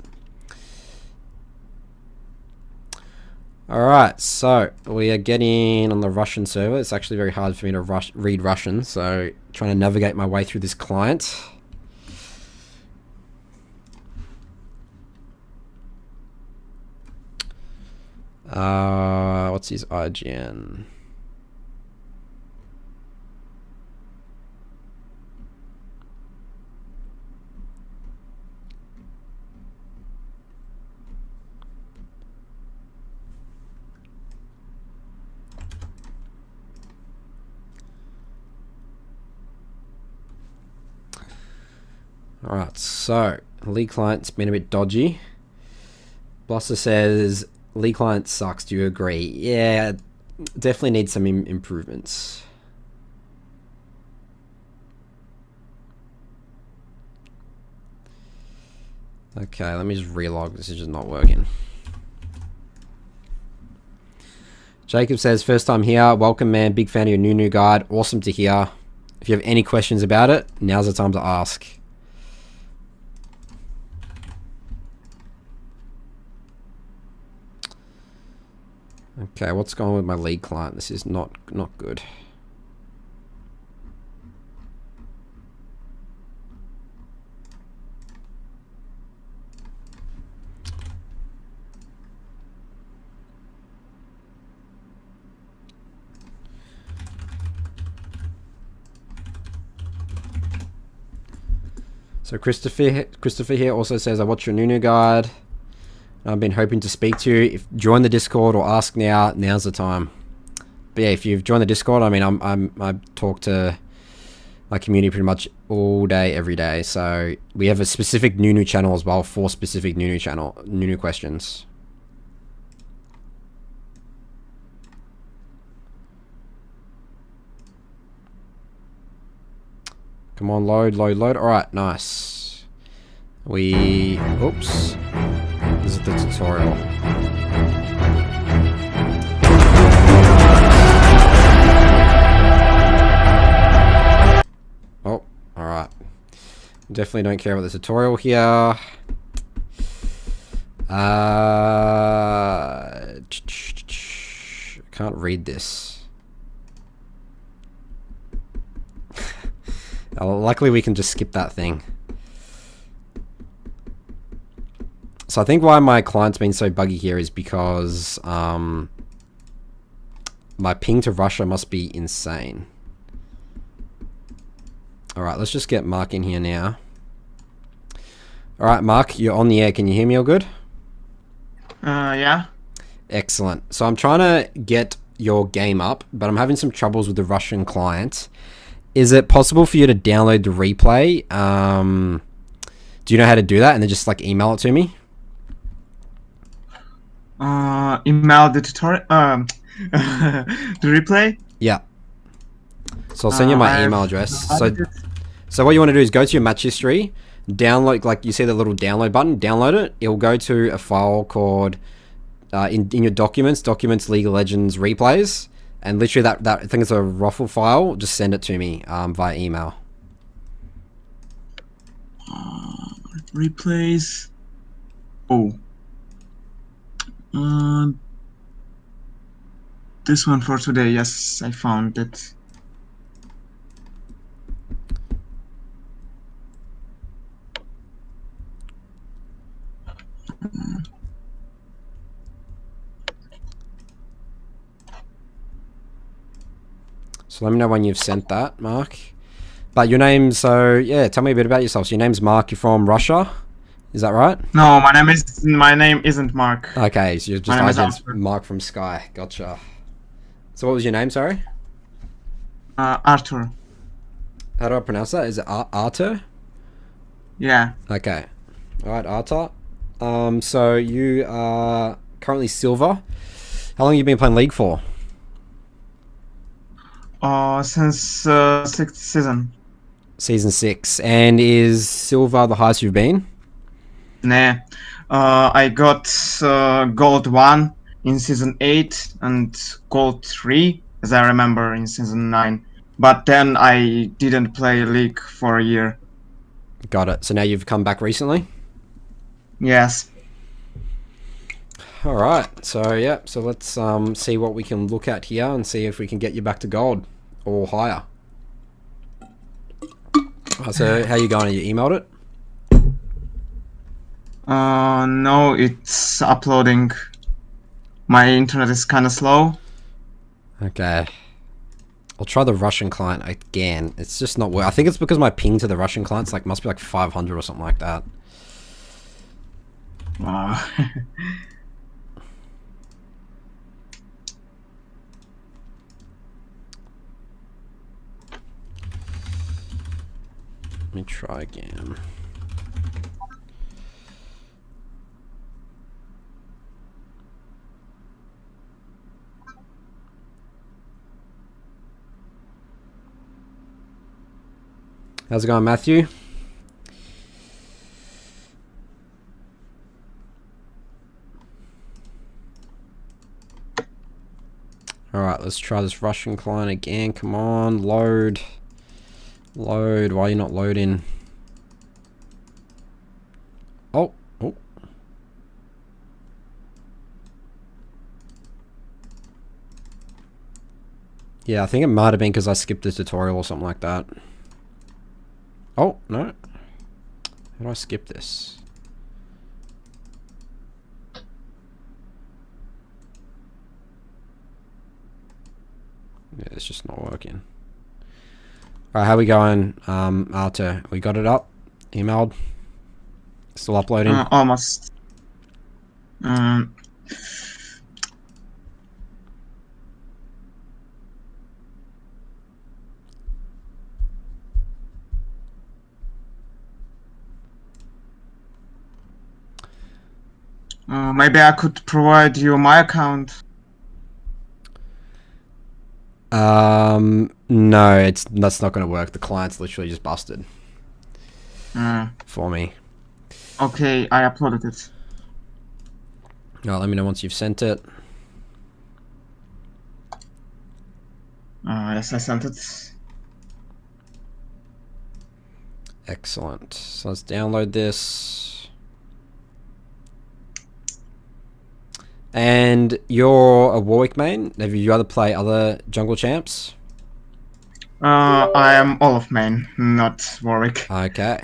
Alright, so we are getting on the Russian server. It's actually very hard for me to read Russian, so trying to navigate my way through this client. What's his IGN? Alright, so lead client's been a bit dodgy. Blosser says lead client sucks. Do you agree? Yeah, definitely needs some improvements. Okay, let me just relog. This is just not working. Jacob says, first time here. Welcome, man. Big fan of your Nunu guide. Awesome to hear. If you have any questions about it, now's the time to ask. Okay, what's going on with my lead client? This is not good. So Christopher here also says, I watch your Nunu guide. I've been hoping to speak to you. If join the Discord or ask now, now's the time. But yeah, if you've joined the Discord, I mean, I talk to my community pretty much all day, every day. So we have a specific Nunu channel as well for specific Nunu questions. Come on, load. All right, nice. Oops. This is the tutorial. Oh, alright. Definitely don't care about the tutorial here. Can't read this. Luckily we can just skip that thing. So I think why my client's been so buggy here is because my ping to Russia must be insane. Alright, let's just get Mark in here now. Alright, Mark, you're on the air. Can you hear me all good? Yeah. Excellent. So I'm trying to get your game up, but I'm having some troubles with the Russian client. Is it possible for you to download the replay? Do you know how to do that? And then just like email it to me? Email the tutorial, the replay. Yeah. So I'll send you my email address. So what you want to do is go to your match history, download, like you see the little download button, download it. It will go to a file called in your documents, League of Legends replays, and literally that I think it's a ruffle file. Just send it to me via email. Replays. Oh. This one for today. Yes, I found it. So let me know when you've sent that, Mark. But your name, so yeah, tell me a bit about yourself. So your name's Mark, you're from Russia, is that right? No, my name isn't Mark. Okay, so you're just Mark from Sky. Gotcha. So what was your name, sorry? Artur. How do I pronounce that? Is it Artur? Yeah. Okay. Alright, Artur. So you are currently silver. How long have you been playing League for? Since sixth season. Season 6. And is silver the highest you've been? Nah. I got gold 1 in season 8 and gold 3, as I remember, in season 9. But then I didn't play League for a year. Got it. So now you've come back recently? Yes. Alright. So, yeah. So let's see what we can look at here and see if we can get you back to gold or higher. So how you going? You emailed it? No, it's uploading. My internet is kind of slow. Okay. I'll try the Russian client again. It's just not working. I think it's because my ping to the Russian client's like must be like 500 or something like that. Let me try again. How's it going, Matthew? Alright, let's try this Russian client again. Come on, load. Load. Why are you not loading? Oh. Oh. Yeah, I think it might have been because I skipped the tutorial or something like that. Oh, no. How do I skip this? Yeah, it's just not working. Alright, how we going, Artur? We got it up? Emailed? Still uploading? Almost. Maybe I could provide you my account. No, that's not going to work. The client's literally just busted for me. Okay, I uploaded it. Alright, let me know once you've sent it. Yes, I sent it. Excellent. So let's download this. And you're a Warwick main? Have you other play other jungle champs? I am Olaf main, not Warwick. Okay.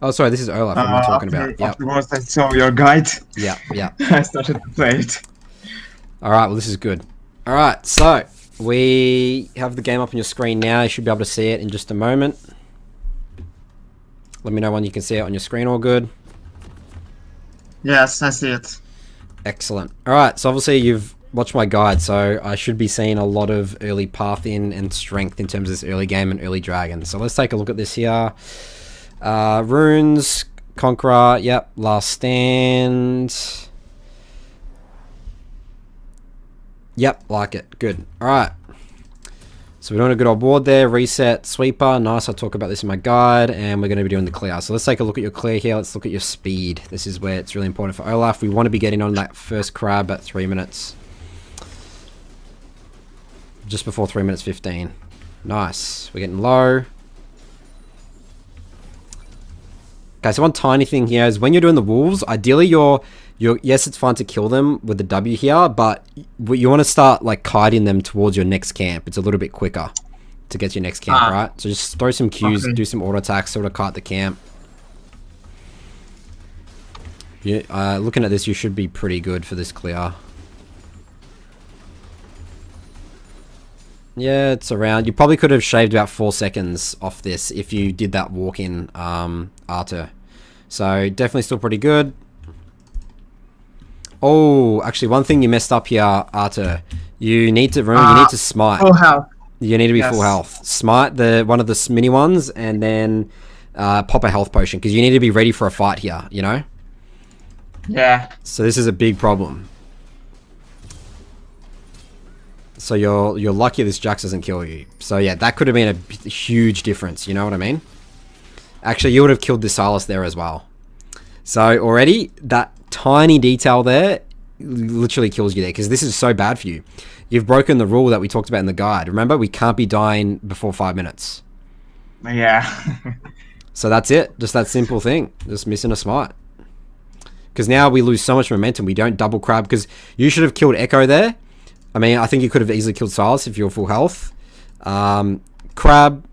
Oh, sorry, this is Olaf I'm talking about. Yep. Afterwards, I saw your guide. Yeah, yeah. I started to play it. Alright, well, this is good. Alright, so we have the game up on your screen now. You should be able to see it in just a moment. Let me know when you can see it on your screen. All good? Yes, I see it. Excellent. Alright, so obviously you've watched my guide, so I should be seeing a lot of early path in and strength in terms of this early game and early dragon. So let's take a look at this here. Runes, Conqueror, yep, Last Stand. Yep, like it. Good. Alright. So we're doing a good old board there. Reset, sweeper. Nice, I'll talk about this in my guide. And we're going to be doing the clear. So let's take a look at your clear here. Let's look at your speed. This is where it's really important for Olaf. We want to be getting on that first crab at 3 minutes. Just before 3 minutes 15. Nice. We're getting low. Okay, so one tiny thing here is when you're doing the wolves, ideally you're yes, it's fine to kill them with the W here, but you want to start like kiting them towards your next camp. It's a little bit quicker to get to your next camp, right? So just throw some Qs, do some auto attacks, sort of kite the camp. Looking at this, you should be pretty good for this clear. Yeah, it's around. You probably could have shaved about 4 seconds off this if you did that walk-in Artur. So definitely still pretty good. Oh, actually, one thing you messed up here, Artur. You need to remember. You need to smite. Oh, how? You need to be full Yes. health. Smite one of the mini ones, and then pop a health potion because you need to be ready for a fight here. You know. Yeah. So this is a big problem. So you're lucky this Jax doesn't kill you. So yeah, that could have been a huge difference. You know what I mean? Actually, you would have killed the Silas there as well. So already that tiny detail there literally kills you there because this is so bad for you. You've broken the rule that we talked about in the guide. Remember, we can't be dying before 5 minutes. Yeah. So that's it. Just that simple thing. Just missing a smite. Because now we lose so much momentum. We don't double crab because you should have killed Echo there. I mean, I think you could have easily killed Silas if you're full health. Crab,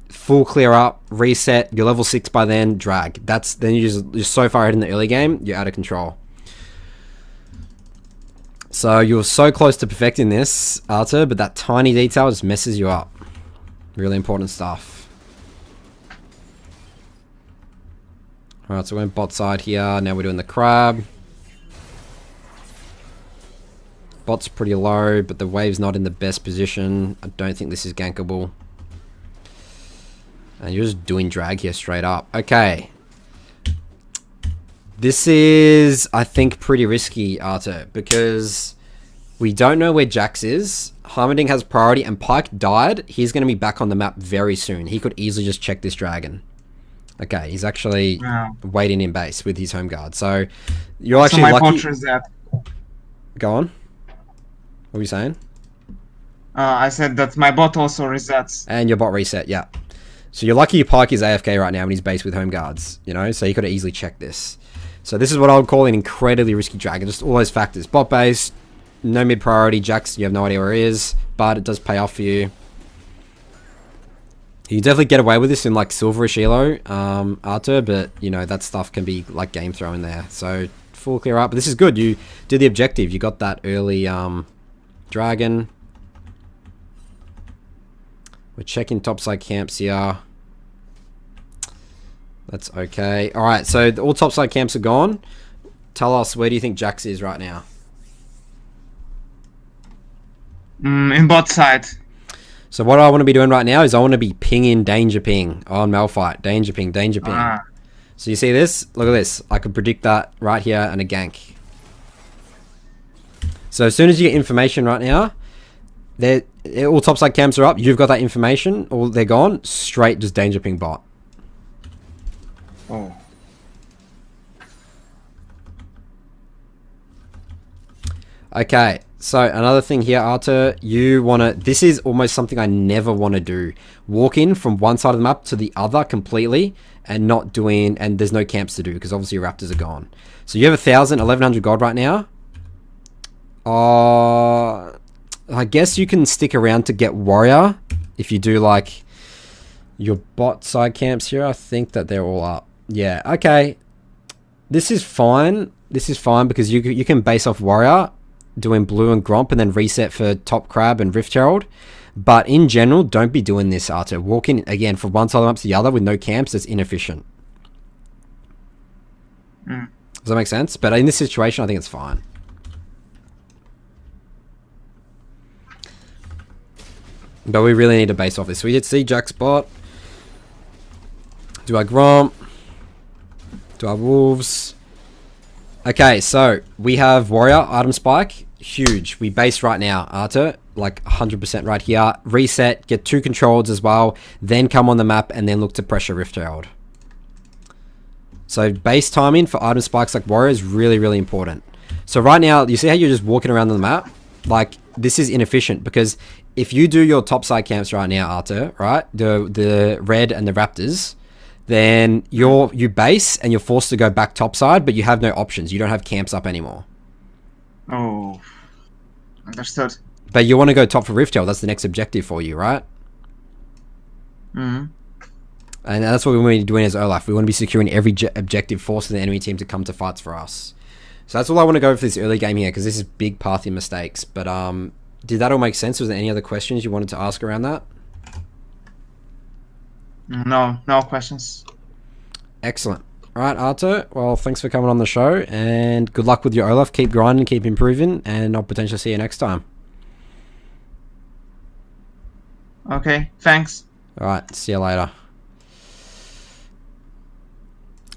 full clear up, reset. You're level 6 by then. Drag. Then you're so far ahead in the early game. You're out of control. So you're so close to perfecting this, Artur, but that tiny detail just messes you up. Really important stuff. Alright, so we're in bot side here. Now we're doing the crab. Bot's pretty low, but the wave's not in the best position. I don't think this is gankable. And you're just doing drag here straight up. Okay. This is, I think, pretty risky, Artur, because we don't know where Jax is. Harmonding has priority, and Pike died. He's going to be back on the map very soon. He could easily just check this dragon. Okay, he's actually waiting in base with his home guard. So you're actually my lucky. bot reset. Go on. What were you saying? I said that my bot also resets. And your bot reset, yeah. So you're lucky your Pike is AFK right now in his base with home guards, you know, so you could have easily checked this. So this is what I would call an incredibly risky dragon. Just all those factors. Bot base, no mid priority, Jax, you have no idea where he is, but it does pay off for you. You definitely get away with this in like Silverish Elo, Artur, but you know, that stuff can be like game throwing there. So full clear up, but this is good. You did the objective. You got that early dragon. We're checking topside camps here. That's okay. Alright, so all topside camps are gone. Tell us, where do you think Jax is right now? In bot side. So what I want to be doing right now is I want to be pinging danger ping on Malphite. Danger ping, danger ping. So you see this? Look at this. I could predict that right here and a gank. So as soon as you get information right now, all topside camps are up. You've got that information, or they're gone. Straight, just danger ping bot. Oh. Okay, so another thing here, Artur, you want to... This is almost something I never want to do. Walk in from one side of the map to the other completely and not doing... And there's no camps to do because obviously your raptors are gone. So you have 1,000, 1,100 gold right now. I guess you can stick around to get warrior if you do like your bot side camps here. I think that they're all up. Yeah, okay. This is fine. This is fine because you can base off warrior doing blue and gromp and then reset for top crab and rift herald. But in general, don't be doing this, Artur. Walking again from one side of the map to the other with no camps, that's inefficient. Does that make sense? But in this situation, I think it's fine. But we really need to base off this. So we did see Jack's bot. Do I gromp? Do I wolves? Okay, so we have warrior, item spike. Huge. We base right now, Artur. Like 100% right here. Reset, get 2 controls as well. Then come on the map and then look to pressure Rift Herald. So base timing for item spikes like warrior is really, really important. So right now, you see how you're just walking around the map? Like, this is inefficient because if you do your topside camps right now, Artur, right? The red and the raptors, then you base and you're forced to go back topside, but you have no options. You don't have camps up anymore. Oh, understood. But you want to go top for Rift Herald. That's the next objective for you, right? Mm-hmm. And that's what we want to be doing as Olaf. We want to be securing every objective, forcing the enemy team to come to fights for us. So that's all I want to go for this early game here, because this is big pathing mistakes. But did that all make sense? Was there any other questions you wanted to ask around that? No questions. Excellent. All right, Artur. Well, thanks for coming on the show, and good luck with your Olaf. Keep grinding, keep improving, and I'll potentially see you next time. Okay, thanks. Alright, see you later.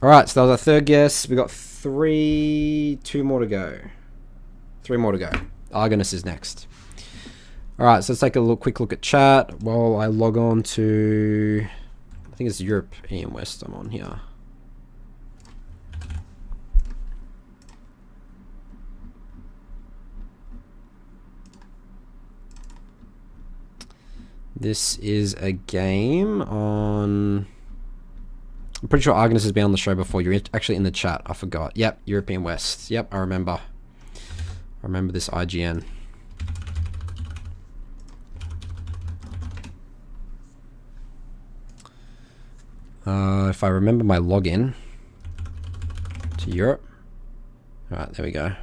Alright, so that was our third guess. We got two more to go. 3 more to go. Argonus is next. Alright, so let's take a quick look at chat while I log on to... I think it's European West I'm on here. This is a game on... I'm pretty sure Argonus has been on the show before. You're actually in the chat. I forgot. Yep, European West. Yep, I remember. I remember this IGN. If I remember my login to Europe. Alright, there we go.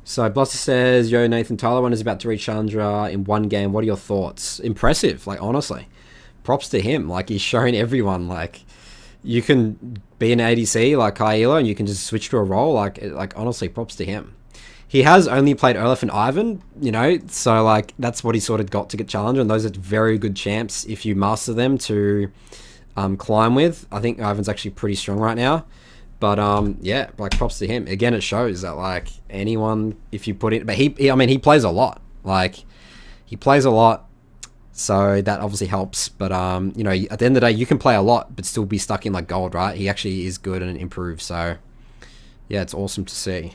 So Blaster says, yo Nathan, Tyler 1 is about to reach Chandra in 1 game. What are your thoughts? Impressive, like honestly. Props to him. Like he's shown everyone like you can be an ADC like high elo and you can just switch to a role. Like honestly, props to him. He has only played Olaf and Ivan, you know, so like that's what he sort of got to get challenged, and those are very good champs if you master them to climb with. I think Ivan's actually pretty strong right now. But yeah, like props to him. Again, it shows that like anyone, if you put it, but I mean, he plays a lot. Like he plays a lot, so that obviously helps. But you know, at the end of the day, you can play a lot but still be stuck in like gold, right? He actually is good and improves. So yeah, it's awesome to see.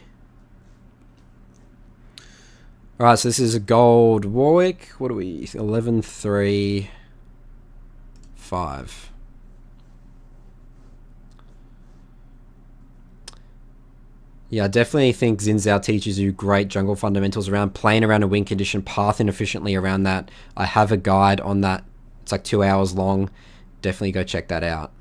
All right, so this is a gold Warwick. What are we? 11-3-5. Yeah, I definitely think Xin Zhao teaches you great jungle fundamentals around playing around a win condition, pathing efficiently around that. I have a guide on that. It's like 2 hours long. Definitely go check that out.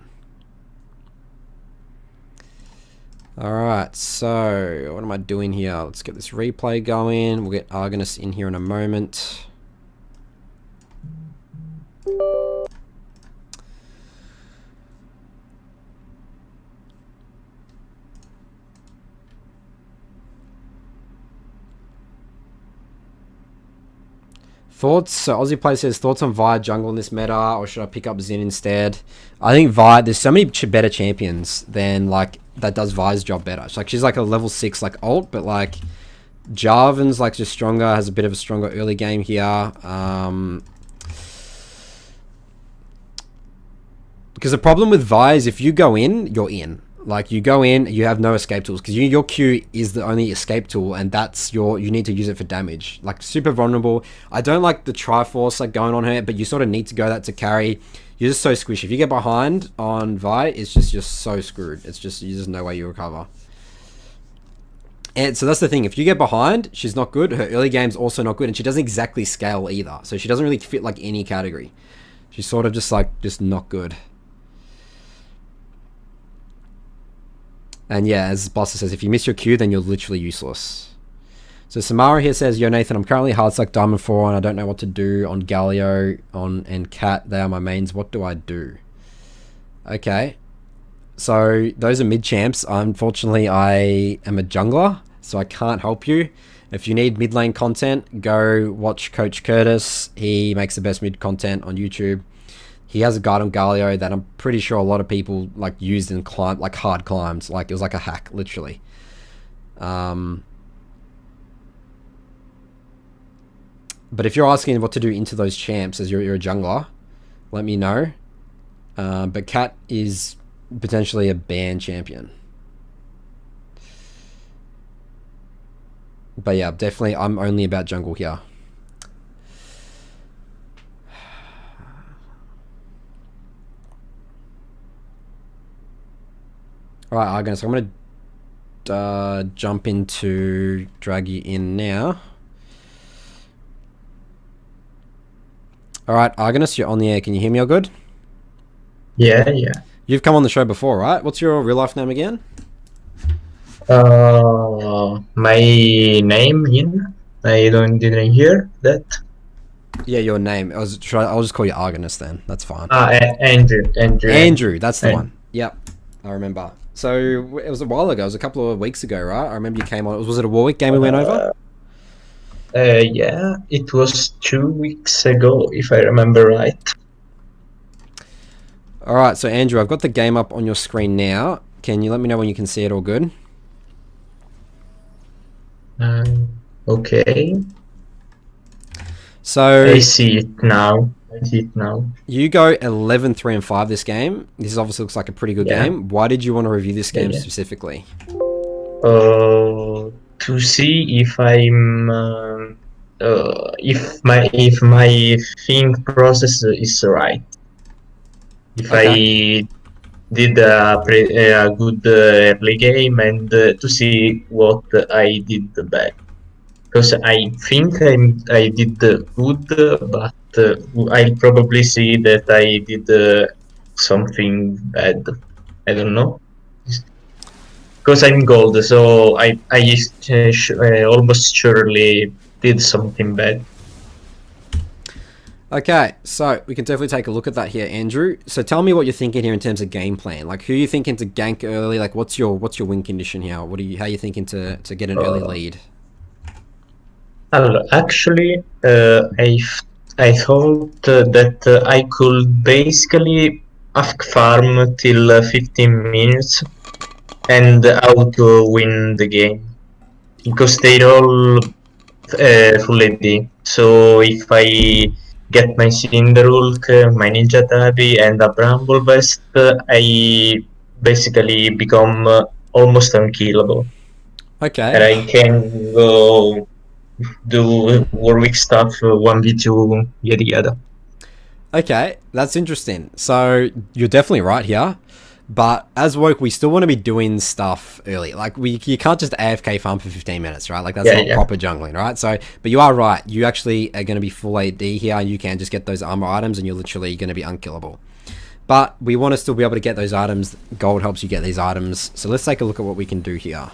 Alright, so what am I doing here? Let's get this replay going. We'll get Argonus in here in a moment. Thoughts? So Aussie Play says, thoughts on Vi jungle in this meta, or should I pick up Xin instead? I think Vi, there's so many better champions than like that does Vi's job better. It's like she's like a level 6 like ult, but like Jarvan's like just stronger, has a bit of a stronger early game here. Because the problem with Vi is if you go in, you're in. Like you go in, you have no escape tools because your Q is the only escape tool, and that's you need to use it for damage. Like super vulnerable. I don't like the Triforce like going on her, but you sort of need to go that to carry. You're just so squishy. If you get behind on Vi, it's just you're so screwed. It's just there's no way you recover. And so that's the thing. If you get behind, she's not good. Her early game's also not good, and she doesn't exactly scale either. So she doesn't really fit like any category. She's sort of just not good. And yeah, as Buster says, if you miss your Q, then you're literally useless. So Samara here says, yo Nathan, I'm currently hard stuck Diamond 4 and I don't know what to do on Galio and Cat. They are my mains. What do I do? Okay. So those are mid champs. Unfortunately, I am a jungler, so I can't help you. If you need mid lane content, go watch Coach Curtis. He makes the best mid content on YouTube. He has a guide on Galio that I'm pretty sure a lot of people like used in climb, like hard climbs. Like it was like a hack, literally. But if you're asking what to do into those champs as you're a jungler, let me know. But Cat is potentially a ban champion. But yeah, definitely I'm only about jungle here. Alright, Argonus, I'm going to jump into drag you in now. Alright, Argonus, you're on the air. Can you hear me all good? Yeah. You've come on the show before, right? What's your real life name again? My name in? Didn't hear that. Yeah, your name. I'll just call you Argonus then. That's fine. Andrew. Andrew, that's the one. Yep, I remember. So it was a while ago. It was a couple of weeks ago, right? I remember you came on. Was it a Warwick game we went over? Yeah, it was 2 weeks ago, if I remember right. All right. So Andrew, I've got the game up on your screen now. Can you let me know when you can see it all good? Okay, So I see it now. you go 11, 3, and 5 this game. This obviously looks like a pretty good Yeah. game. Why did you want to review this game Yeah. specifically? To see if I'm if my think process is right. If I did a good early game, and to see what I did bad. Because I think I did good, but I'll probably see that I did something bad. I don't know. Because I'm gold, so I almost surely did something bad. Okay, so we can definitely take a look at that here, Andrew. So tell me what you're thinking here in terms of game plan. Like, who are you thinking to gank early? Like, what's your win condition here? How are you thinking to get an early lead? Actually, I thought that I could basically ask farm till 15 minutes and how to win the game, because they're all full AD. So if I get my Cinderhulk, my Ninja Tabi, and a Bramble Vest, I basically become almost unkillable. Okay. And I can go do Warwick stuff 1v2 yada yada. Okay, that's interesting. So you're definitely right here. But as woke, we still want to be doing stuff early. Like you can't just AFK farm for 15 minutes, right? Like that's not proper jungling, right? So, but you are right. You actually are going to be full AD here, and you can just get those armor items, and you're literally going to be unkillable. But we want to still be able to get those items. Gold helps you get these items. So let's take a look at what we can do here.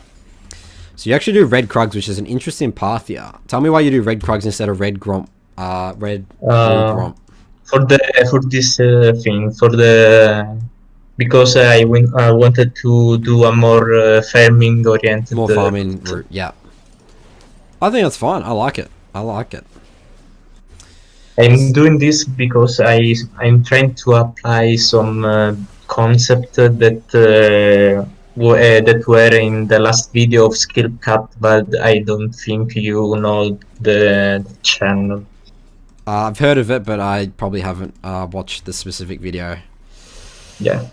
So you actually do red Krugs, which is an interesting path here. Tell me why you do red Krugs instead of red Gromp. Gromp. Because I wanted to do a more farming oriented. More farming route, yeah. I think that's fine. I like it. I'm doing this because I'm trying to apply some concept that were in the last video of Skill Cut, but I don't think you know the channel. I've heard of it, but I probably haven't watched the specific video. Yeah.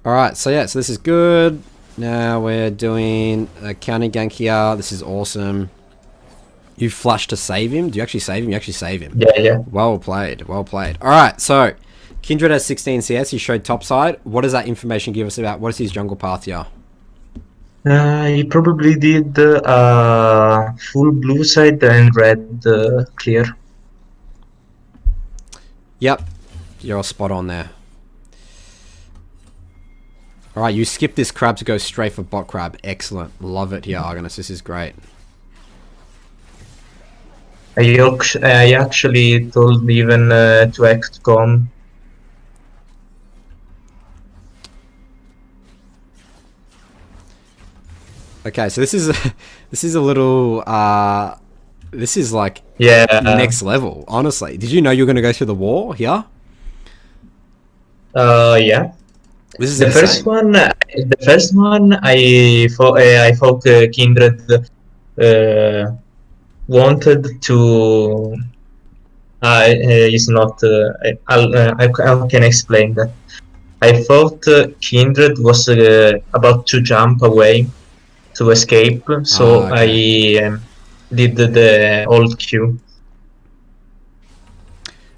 Alright, so this is good. Now we're doing a counter gank here. This is awesome. You flash to save him? Do you actually save him? You actually save him. Yeah. Well played. Alright, so Kindred has 16 CS. He showed topside. What does that information give us about what is his jungle path here? He probably did full blue side and red clear. Yep, you're all spot on there. Alright, you skip this crab to go straight for bot crab. Excellent. Love it here, Argonis. This is great. I actually told even to act calm. Okay, so this is a little this is like next level, honestly. Did you know you were going to go through the war here? Yeah. This is the first one. The first one I thought Kindred wanted to. Is not. How can I explain that? I thought Kindred was about to jump away to escape, so I did the old Q.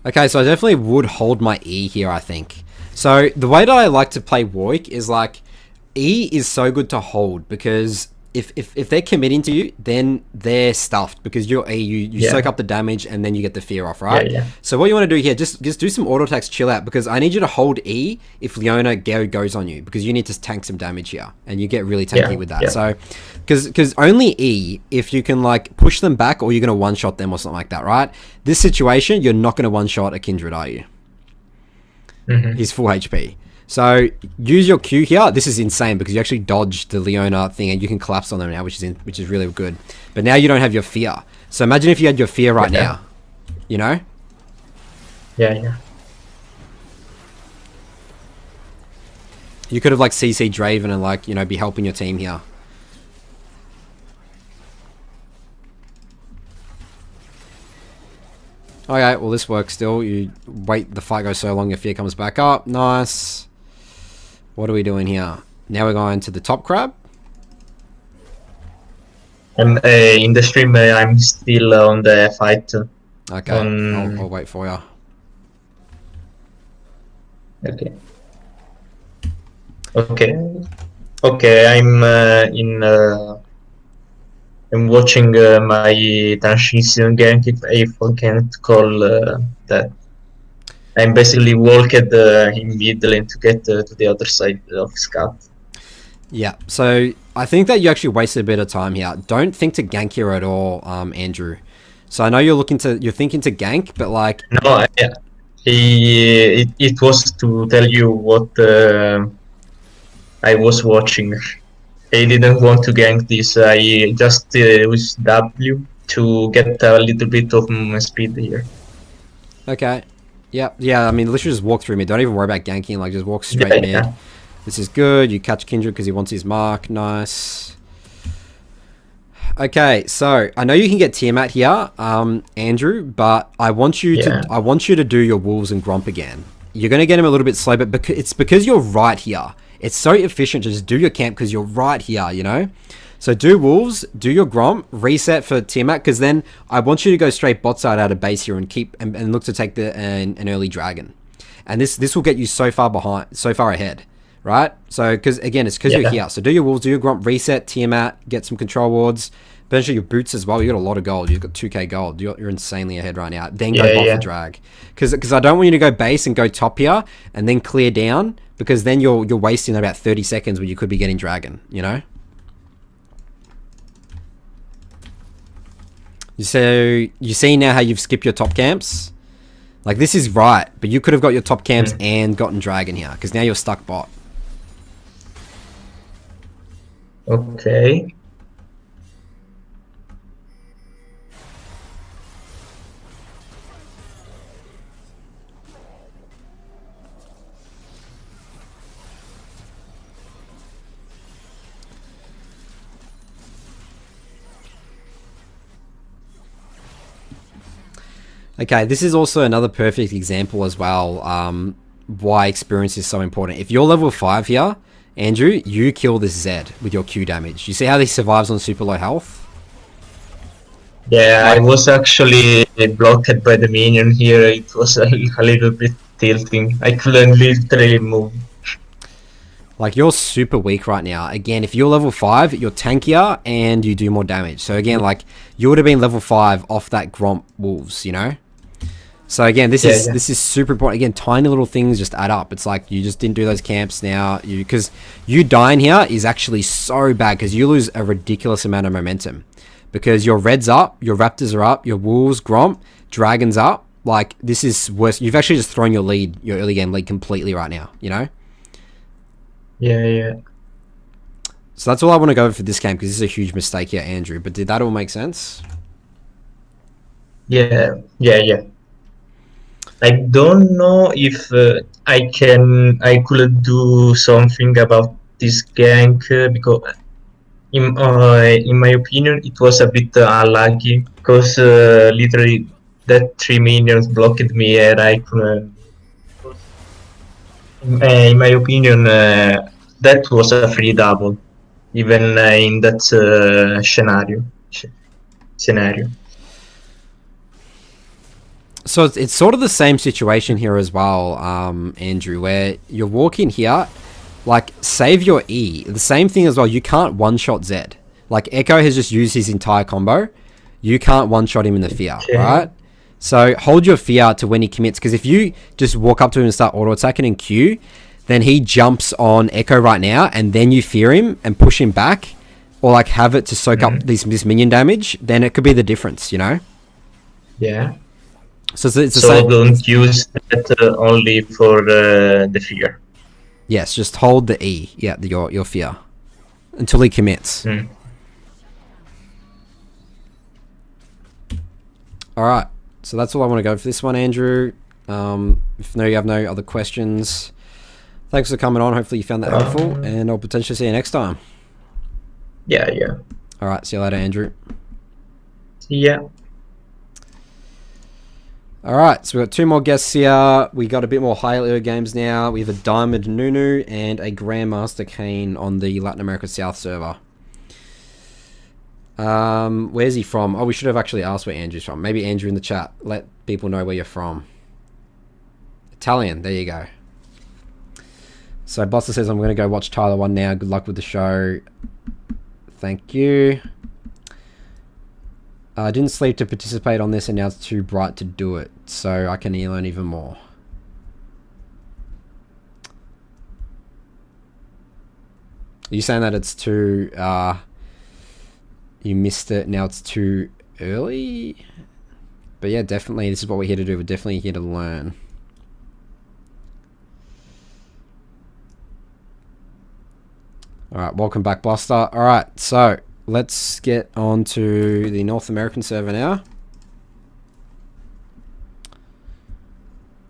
Okay, so I definitely would hold my E here, I think. So the way that I like to play Warwick is like E is so good to hold because if they're committing to you, then they're stuffed because you're E, you soak up the damage and then you get the fear off, right? Yeah. So what you want to do here, just do some auto attacks, chill out, because I need you to hold E if Leona goes on you, because you need to tank some damage here and you get really tanky with that. So because only E if you can like push them back or you're gonna one shot them or something like that, right? This situation, you're not gonna one shot a Kindred, are you? He's full HP. So use your Q here. This is insane because you actually dodged the Leona thing and you can collapse on them now, which is really good. But now you don't have your fear. So imagine if you had your fear right now. You know? Yeah. You could have like CC Draven and like, you know, be helping your team here. Okay, well this works still. You wait, the fight goes so long, your fear comes back up. Nice. What are we doing here? Now we're going to the top crab. I'm in the stream. I'm still on the fight. Okay, I'll wait for you. Okay. I'm watching my transition gank, if I can't call that. I'm basically walked in mid lane to get to the other side of Scout. Yeah, so I think that you actually wasted a bit of time here. Don't think to gank here at all, Andrew. So I know you're thinking to gank, but like... No, it was to tell you what I was watching. I didn't want to gank this. I just used W to get a little bit of speed here. Okay. Yeah, I mean, literally just walk through mid. Don't even worry about ganking. Like, just walk straight mid. Yeah. This is good. You catch Kindred because he wants his mark. Nice. Okay, so I know you can get Tiamat here, Andrew, but I want you to do your Wolves and Gromp again. You're going to get him a little bit slow, but it's because you're right here. It's so efficient to just do your camp because you're right here, you know? So do Wolves, do your Gromp, reset for Tiamat, because then I want you to go straight bot side out of base here and keep and look to take an early dragon. And this will get you so far ahead, right? So because you're here. So do your Wolves, do your Gromp, reset Tiamat, get some control wards, potentially your boots as well. You got a lot of gold. You've got 2k gold. You're insanely ahead right now. Then go bot for drag, because I don't want you to go base and go top here and then clear down, because then you're wasting about 30 seconds when you could be getting dragon, you know? So you see now how you've skipped your top camps? Like, this is right, but you could have got your top camps and gotten dragon here, because now you're stuck bot. Okay. Okay, this is also another perfect example as well, why experience is so important. If you're level 5 here, Andrew, you kill this Zed with your Q damage. You see how he survives on super low health? Yeah, I was actually blocked by the minion here. It was a little bit tilting. I couldn't literally move. Like, you're super weak right now. Again, if you're level 5, you're tankier and you do more damage. So again, like, you would have been level 5 off that Gromp Wolves, you know? So again, this is super important. Again, tiny little things just add up. It's like you just didn't do those camps now. Because you dying here is actually so bad because you lose a ridiculous amount of momentum. Because your Reds up, your Raptors are up, your Wolves, Gromp, Dragons up. Like, this is worse. You've actually just thrown your early game lead completely right now, you know? Yeah. So that's all I want to go over for this game because this is a huge mistake here, Andrew. But did that all make sense? Yeah. I don't know if I could do something about this gank because in my opinion it was a bit unlucky because literally that 3 minions blocked me and I couldn't. In my opinion, that was a free double, even in that scenario. So it's sort of the same situation here as well, Andrew, where you're walking here, like, save your E. The same thing as well, you can't one-shot Zed. Like, Echo has just used his entire combo. You can't one-shot him in the fear, right? So hold your fear to when he commits, because if you just walk up to him and start auto-attacking in Q, then he jumps on Echo right now, and then you fear him and push him back, or like have it to soak up this minion damage, then it could be the difference, you know? Yeah. So it's the so same. Don't use that only for the fear. Yes, just hold the E. Yeah, your fear. Until he commits. Mm. Alright. So that's all I want to go for this one, Andrew. If you have no other questions, thanks for coming on. Hopefully you found that helpful, and I'll potentially see you next time. Yeah. Alright, see you later, Andrew. See ya. Alright, so we've got 2 more guests here. We got a bit more higher games now. We have a Diamond Nunu and a Grandmaster Kayn on the Latin America South server. Where's he from? Oh, we should have actually asked where Andrew's from. Maybe Andrew in the chat. Let people know where you're from. Italian, there you go. So Buster says, I'm going to go watch Tyler 1 now. Good luck with the show. Thank you. I didn't sleep to participate on this, and now it's too bright to do it, so I can learn even more. Are you saying that it's too, you missed it, now it's too early? But yeah, definitely, this is what we're here to do. We're definitely here to learn. Alright, welcome back, Buster. Alright, so let's get on to the North American server now.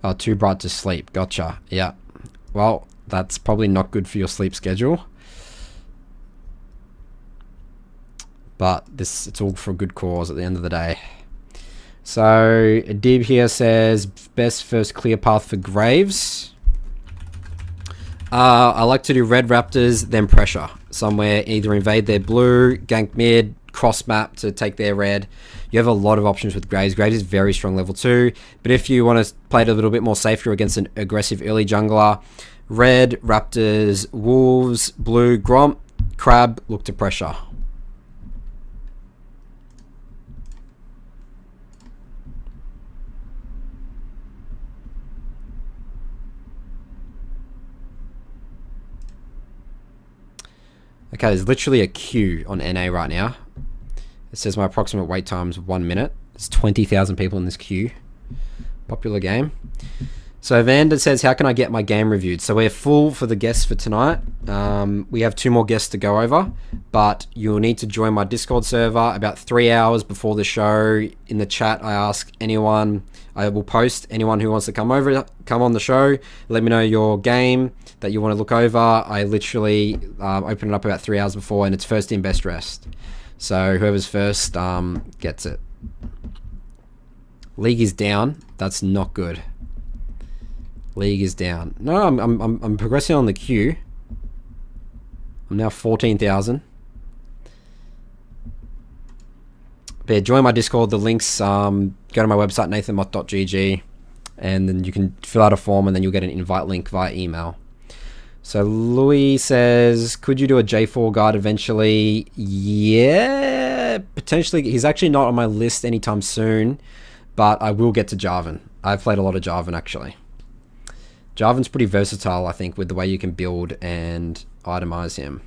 Oh, too bright to sleep. Gotcha. Yeah. Well, that's probably not good for your sleep schedule. But it's all for a good cause at the end of the day. So, Adib here says, best first clear path for Graves. I like to do red raptors, then pressure. Somewhere, either invade their blue, gank mid, cross map to take their red. You have a lot of options with Graves. Graves is very strong level 2. But if you want to play it a little bit more safer against an aggressive early jungler, red, raptors, wolves, blue, gromp, crab, look to pressure. Okay, there's literally a queue on NA right now. It says my approximate wait time is 1 minute. There's 20,000 people in this queue. Popular game. So Vanda says, how can I get my game reviewed? So we're full for the guests for tonight. We have 2 more guests to go over, but you'll need to join my Discord server about 3 hours before the show. In the chat, I ask anyone, I will post anyone who wants to come on the show. Let me know your game that you want to look over. I literally open it up about 3 hours before, and it's first in, best rest. So whoever's first gets it. League is down. That's not good. League is down. No, I'm progressing on the queue. I'm now 14,000. But yeah, join my Discord. The links, go to my website, nathanmott.gg, and then you can fill out a form, and then you'll get an invite link via email. So Louis says, could you do a J4 guide eventually? Yeah, potentially. He's actually not on my list anytime soon, but I will get to Jarvan. I've played a lot of Jarvan, actually. Jarvan's pretty versatile, I think, with the way you can build and itemize him.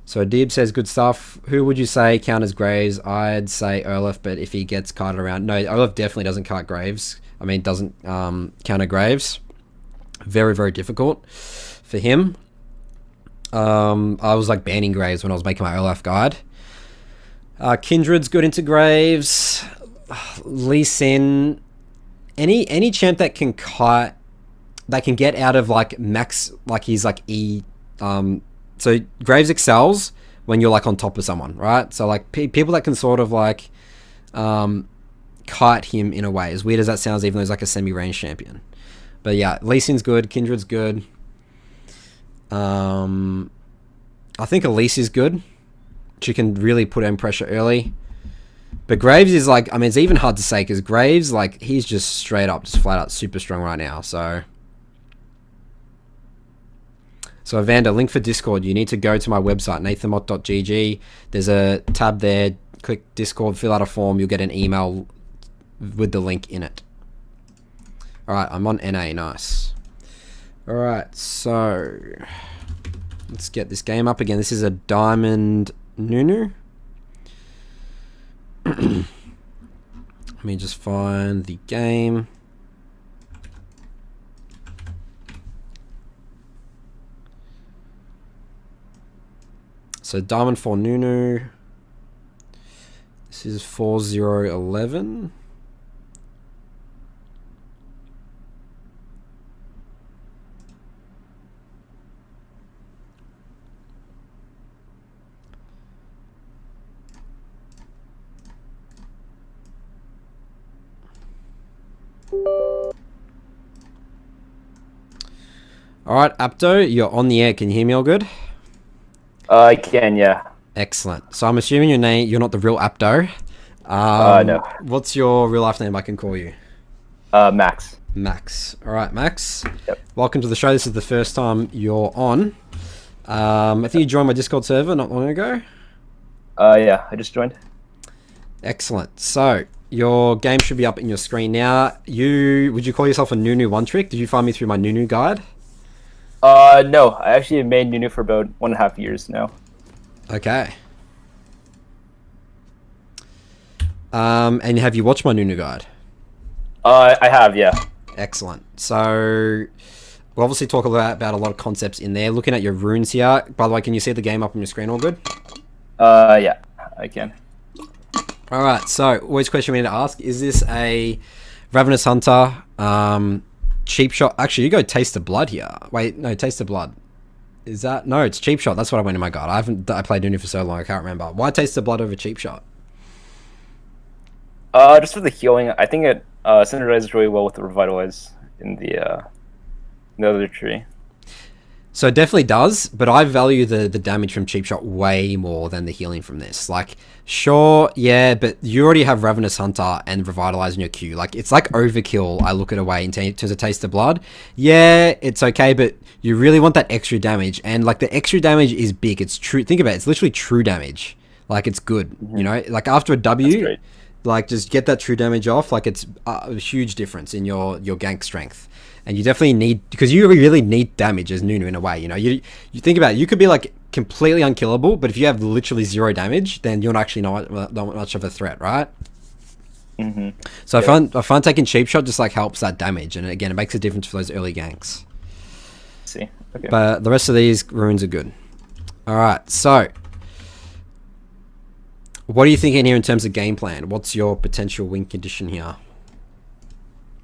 So Deeb says, good stuff. Who would you say counters Graves? I'd say Olaf, but if he gets kited around... No, Olaf definitely doesn't kite Graves. I mean, doesn't counter Graves. Very, very difficult for him. I was like banning Graves when I was making my Olaf guide. Kindred's good into Graves. Lee Sin. Any champ that can kite... That can get out of like max, like he's like E. So Graves excels when you're like on top of someone, right? So like people that can sort of like kite him in a way, as weird as that sounds, even though he's like a semi-range champion. But yeah, Lee Sin's good, Kindred's good. I think Elise is good. She can really put in pressure early. But Graves is like, I mean, it's even hard to say because Graves, like, he's just straight up, just flat out super strong right now. So Evander, link for Discord. You need to go to my website, nathanmott.gg. There's a tab there. Click Discord, fill out a form. You'll get an email with the link in it. Alright, I'm on NA. Nice. Alright, so let's get this game up again. This is a Diamond Nunu. Let me just find the game. So Diamond for Nunu. This is 4011. Alright, Apto, you're on the air. Can you hear me all good? I can, yeah. Excellent. So I'm assuming you're not the real Apto. No. What's your real life name I can call you? Max. Max. Alright, Max. Yep. Welcome to the show. This is the first time you're on. I think you joined my Discord server not long ago. Yeah, I just joined. Excellent. So your game should be up in your screen now. Would you call yourself a Nunu one trick? Did you find me through my Nunu guide? No, I actually made Nunu for about 1.5 years now. Okay. And have you watched my Nunu guide? I have, yeah. Excellent. So we'll obviously talk about a lot of concepts in there. Looking at your runes here. By the way, can you see the game up on your screen all good? Yeah, I can. Alright, so always question we need to ask. Is this a Ravenous Hunter, cheap shot? Actually, you go Taste of Blood here. Wait, no, Taste of Blood. Is that? No, it's Cheap Shot. That's what I went in my guide. I played Nunu for so long, I can't remember. Why Taste of Blood over Cheap Shot? Just for the healing, I think it synergizes really well with the Revitalize in the other tree. So it definitely does, but I value the damage from Cheap Shot way more than the healing from this. Like, sure, yeah, but you already have Ravenous Hunter and Revitalize in your queue. Like, it's like overkill, I look at a way in terms of Taste of Blood. Yeah, it's okay, but you really want that extra damage. And, like, the extra damage is big. It's true. Think about it. It's literally true damage. Like, it's good, Mm-hmm. you know? Like, after a W, great. like, just get that true damage off. Like, it's a huge difference in your gank strength. And you definitely need, because you really need damage as Nunu in a way, you know. You think about it, you could be like completely unkillable, but if you have literally 0 damage, then you're actually not much of a threat, right? Mm-hmm. So Yeah. I find taking Cheap Shot just like helps that damage, and again, it makes a difference for those early ganks. See, okay. But the rest of these runes are good. All right, so what are you thinking here in terms of game plan? What's your potential win condition here?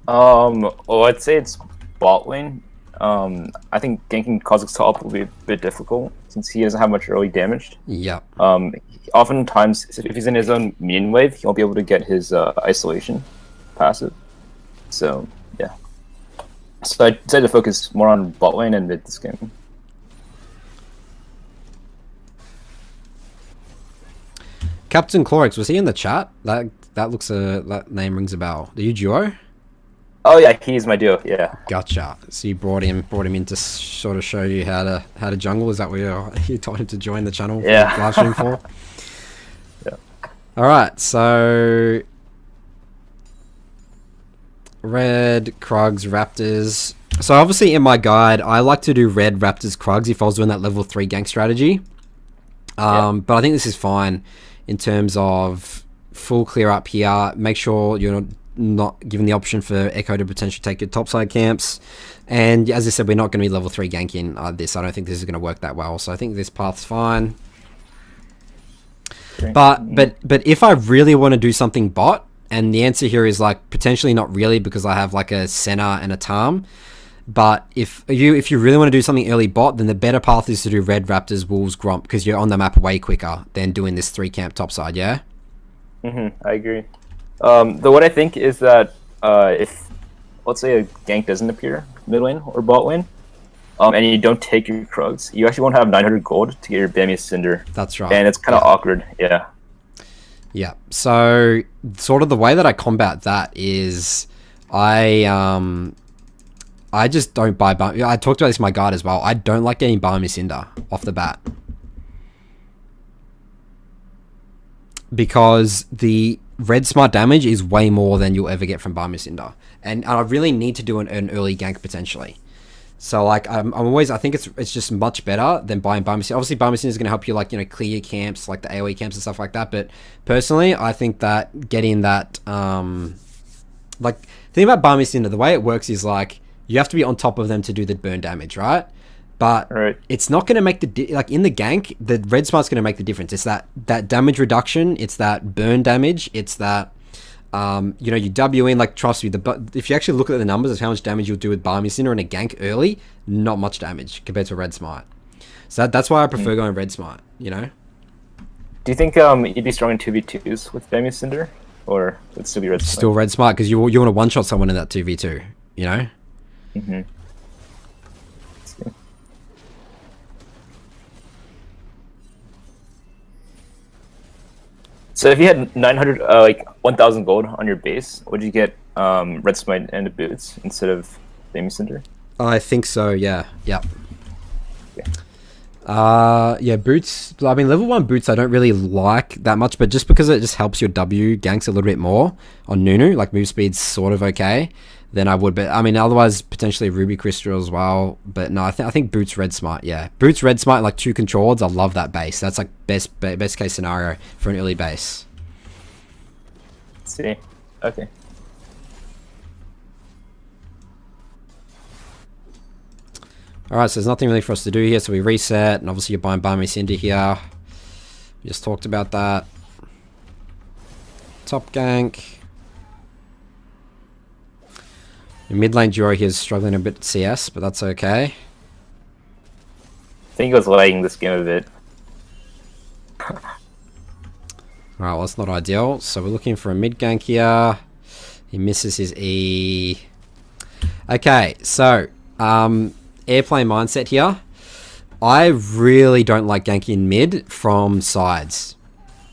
Well, I'd say it's bot lane. I think ganking Kha'Zix top will be a bit difficult since he doesn't have much early damage. Yep. Oftentimes, if he's in his own minion wave, he won't be able to get his isolation passive. So, yeah. So I decided to focus more on bot lane and mid this game. Captain Clorix, was he in the chat? That looks that name rings a bell. Are you duo? Oh yeah, he's my duo. Yeah. Gotcha. So you brought him in to sort of show you how to jungle. Is that what you told him to join the channel? Yeah. Live stream for. Yeah. All right. So red Krugs Raptors. So obviously in my guide, I like to do red Raptors Krugs if I was doing that level 3 gank strategy. But I think this is fine in terms of full clear up here. Make sure you're not given the option for Echo to potentially take your topside camps. And as I said, we're not going to be level 3 ganking this. I don't think this is going to work that well. So I think this path's fine. Okay. But if I really want to do something bot, and the answer here is like potentially not really because I have like a Senna and a Tarm. But if you really want to do something early bot, then the better path is to do red Raptors, Wolves, Gromp, because you're on the map way quicker than doing this 3 camp topside, yeah? I agree. Though what I think is that if, let's say, a gank doesn't appear mid lane or bot lane, and you don't take your Krugs, you actually won't have 900 gold to get your Bammy Cinder. That's right. And it's kind of awkward, yeah. Yeah. So sort of the way that I combat that is I just don't buy I talked about this in my guide as well. I don't like getting Bammy Cinder off the bat. Because the red smart damage is way more than you'll ever get from Bammy Cinder. And I really need to do an early gank potentially. So like I'm always, I think it's just much better than buying Bammy Cinder. Obviously Bammy Cinder is going to help you like, you know, clear your camps, like the AoE camps and stuff like that. But personally, I think that getting that, like the thing about Bammy Cinder, the way it works is like, you have to be on top of them to do the burn damage, right? But Right. it's not going to make like in the gank, the red smart's going to make the difference. It's that damage reduction, it's that burn damage, it's that you know, you W in, like, trust me, if you actually look at the numbers of how much damage you'll do with Barmy Cinder in a gank early, not much damage compared to a red smite. So that's why I prefer going red smite, you know? Do you think you'd be strong in 2v2s with Barmy Cinder? Or would it still be red smite? Still red smite, because you want to one-shot someone in that 2v2, you know? Mm-hmm. So if you had 900, like 1,000 gold on your base, would you get red smite and the boots instead of Barmy Cinder? I think so, yeah. Yep. Yeah. Yeah, boots. I mean, level 1 boots I don't really like that much, but just because it just helps your W ganks a little bit more on Nunu, like move speed's sort of okay, then I would. But I mean, otherwise potentially Ruby Crystal as well. But no, I think boots red smite. Yeah, boots red smite, like 2 controls. I love that base. That's like best case scenario for an early base. Let's see. Okay. Alright, so there's nothing really for us to do here, so we reset, and obviously you're buying Barmy Cinder here. We just talked about that. Top gank. Your mid lane duo here is struggling a bit at CS, but that's okay. I think he was lagging this game a bit. Alright, well that's not ideal. So we're looking for a mid gank here. He misses his E. Okay, so airplane mindset here. I really don't like ganking mid from sides.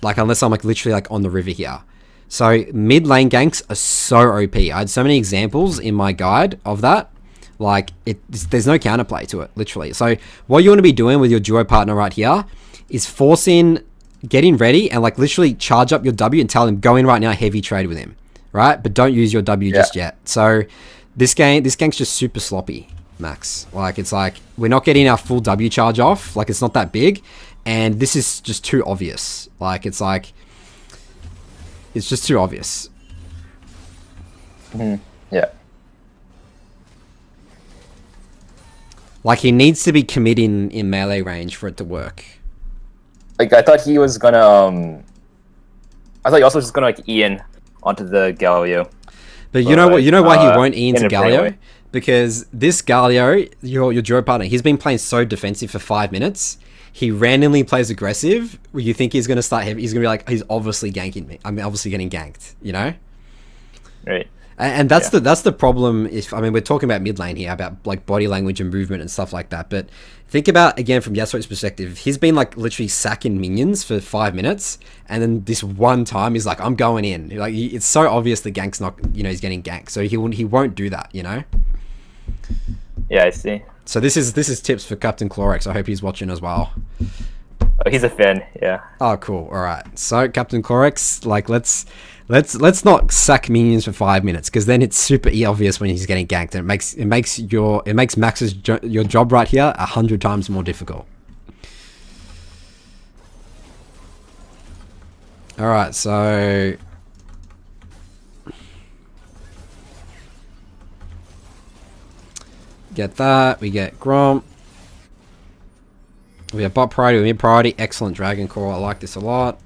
Like, unless I'm like literally like on the river here. So mid lane ganks are so OP. I had so many examples in my guide of that. Like, there's no counterplay to it, literally. So what you want to be doing with your duo partner right here is forcing, getting ready, and like literally charge up your W and tell him, go in right now, heavy trade with him. Right? But don't use your W just yet. So this gank's just super sloppy, Max. Like, it's like, we're not getting our full W charge off. Like, it's not that big. And this is just too obvious. Like, it's just too obvious. Yeah. Like, he needs to be committing in melee range for it to work. Like, I thought he was gonna, I thought he also was just gonna, like, E in onto the Galio. But you know what? You know why he won't E into in a Galio? breakaway. Because this Galio, your duo partner, he's been playing so defensive for 5 minutes. He randomly plays aggressive. Where you think he's going to start heavy. He's going to be like, he's obviously ganking me. I'm obviously getting ganked, you know? Right. And that's the problem. I mean, we're talking about mid lane here, about like body language and movement and stuff like that. But think about, again, from Yasuo's perspective, he's been like literally sacking minions for 5 minutes, and then this one time he's like, I'm going in. Like, it's so obvious the gank's not, you know, he's getting ganked, so he won't do that, you know. Yeah, I see. So this is tips for Captain Chlorix. I hope he's watching as well. Oh, he's a fan. Yeah. Oh, cool. All right. So Captain Chlorix, like, let's not sack minions for 5 minutes, because then it's super obvious when he's getting ganked, and it makes Max's your job right here 100 times more difficult. All right. So get that. We get Gromp. We have bot priority, mid priority. Excellent Dragon Core. I like this a lot.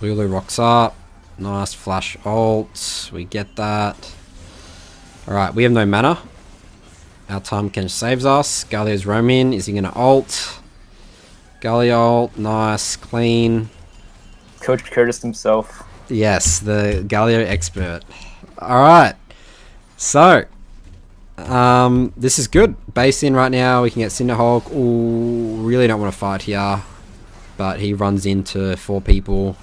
Lulu rocks up. Nice flash ult. We get that. Alright, we have no mana. Our Tahm saves us. Galio's roaming. Is he going to ult? Galio ult. Nice. Clean. Coach Curtis himself. Yes, the Galio expert. Alright. So, this is good. Base in right now. We can get Cinderhulk. Ooh, really don't want to fight here. But he runs into 4 people.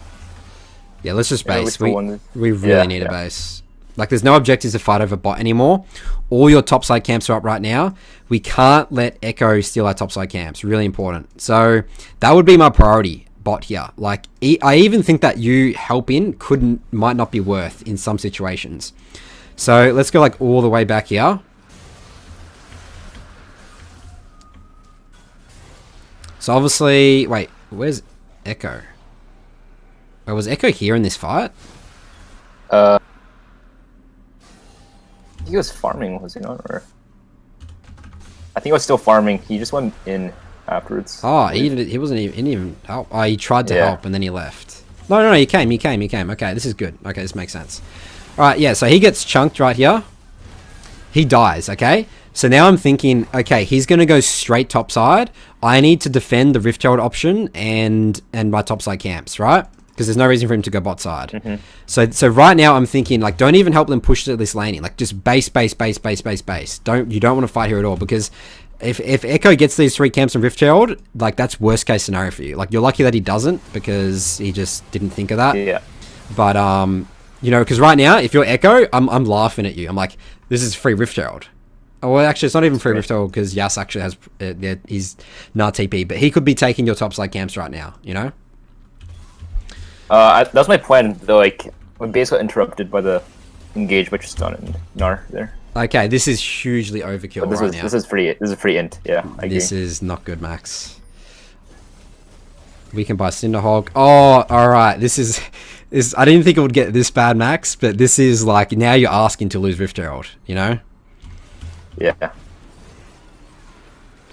Yeah, let's just base. We really need a base. Like, there's no objectives to fight over bot anymore. All your topside camps are up right now. We can't let Echo steal our topside camps. Really important. So, that would be my priority, bot here. Like, I even think that you helping might not be worth in some situations. So, let's go, like, all the way back here. So, obviously... Wait, where's Echo? Oh, was Echo here in this fight? think he was farming, was he not? Or I think he was still farming. He just went in afterwards. Oh, he wasn't even, he didn't even help. Oh, he tried to Yeah. help and then he left. No, he came. Okay, this is good. Okay, this makes sense. Alright, yeah, so he gets chunked right here. He dies, okay? So now I'm thinking, okay, he's going to go straight topside. I need to defend the Riftchild option and my topside camps, right? Because there's no reason for him to go bot side. Mm-hmm. So right now I'm thinking, like, don't even help them push this laning. Like, just base. You don't want to fight here at all, because if Echo gets these 3 camps from Riftchild, like, that's worst case scenario for you. Like, you're lucky that he doesn't, because he just didn't think of that. Yeah. But you know, because right now, if you're Echo, I'm laughing at you. I'm like, this is free Riftchild. Oh, well, actually, it's not even free Riftchild, because Yas actually has, he's not TP, but he could be taking your topside camps right now, you know? That was my plan, though. Like, my base got interrupted by the engage by Tristan and Gnar there. Okay, this is hugely overkill But right now. this is free int. Yeah, I agree. This is not good, Max. We can buy Cinderhog. Oh, alright. This is... I didn't think it would get this bad, Max, but this is like, now you're asking to lose Riftchild, you know? Yeah.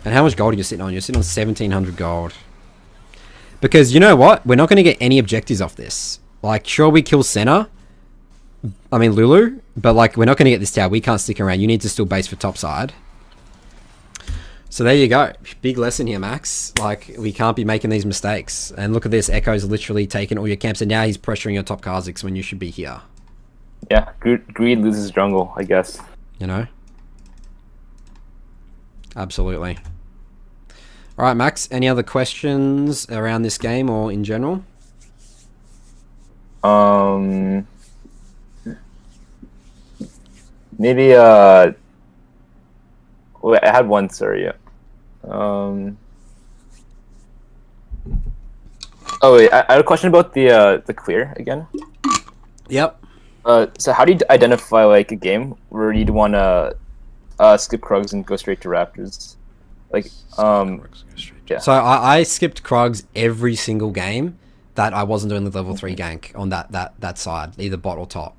And how much gold are you sitting on? You're sitting on 1,700 gold. Because, you know what? We're not going to get any objectives off this. Like, sure, we kill Senna. I mean, Lulu. But, like, we're not going to get this tower. We can't stick around. You need to still base for topside. So, there you go. Big lesson here, Max. Like, we can't be making these mistakes. And look at this. Echo's literally taking all your camps. And now he's pressuring your top Kha'Zix when you should be here. Yeah, greed loses jungle, I guess. You know? Absolutely. All right, Max, any other questions around this game or in general? Maybe wait, I had one, sorry. Oh wait, I had a question about the clear again. Yep. So how do you identify like a game where you'd want to skip Krugs and go straight to Raptors? Like yeah. So I skipped Krugs every single game that I wasn't doing the level 3 gank on that side, either bot or top.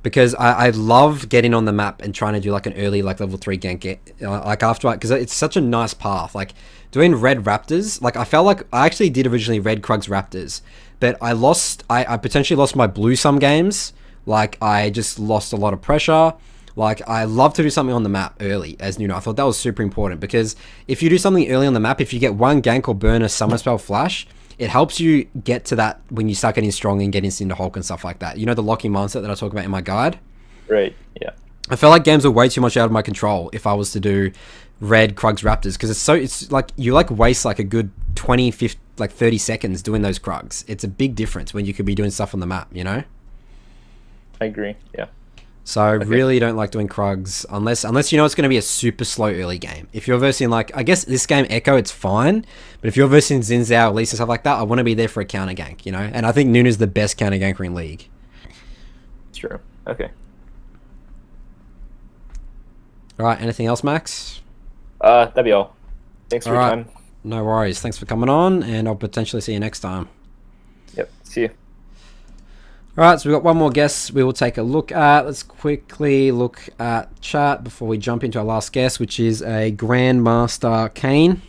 Because I love getting on the map and trying to do like an early like level 3 gank, like after, because it's such a nice path. Like doing red Raptors, like I felt like I actually did originally red Krugs Raptors, but I potentially lost my blue some games. Like I just lost a lot of pressure. Like, I love to do something on the map early as Nunu. I thought that was super important, because if you do something early on the map, if you get one gank or burn a summer spell flash, it helps you get to that when you start getting strong and getting into Hulk and stuff like that. You know the locking mindset that I talk about in my guide? Right, yeah. I felt like games were way too much out of my control if I was to do red Krugs Raptors, because it's like, you like waste like a good 20, 50, like 30 seconds doing those Krugs. It's a big difference when you could be doing stuff on the map, you know? I agree, yeah. So I really don't like doing Krugs unless you know it's going to be a super slow early game. If you're versing like, I guess this game Echo, it's fine. But if you're versing Xin Zhao, Lisa, stuff like that, I want to be there for a counter gank, you know? And I think Nunu's the best counter ganker in League. True. Okay. Alright, anything else, Max? That'd be all. Thanks for your Alright. time. No worries. Thanks for coming on, and I'll potentially see you next time. Yep, see you. Alright, so we've got one more guest we will take a look at. Let's quickly look at chat before we jump into our last guest, which is a Grandmaster Kayn.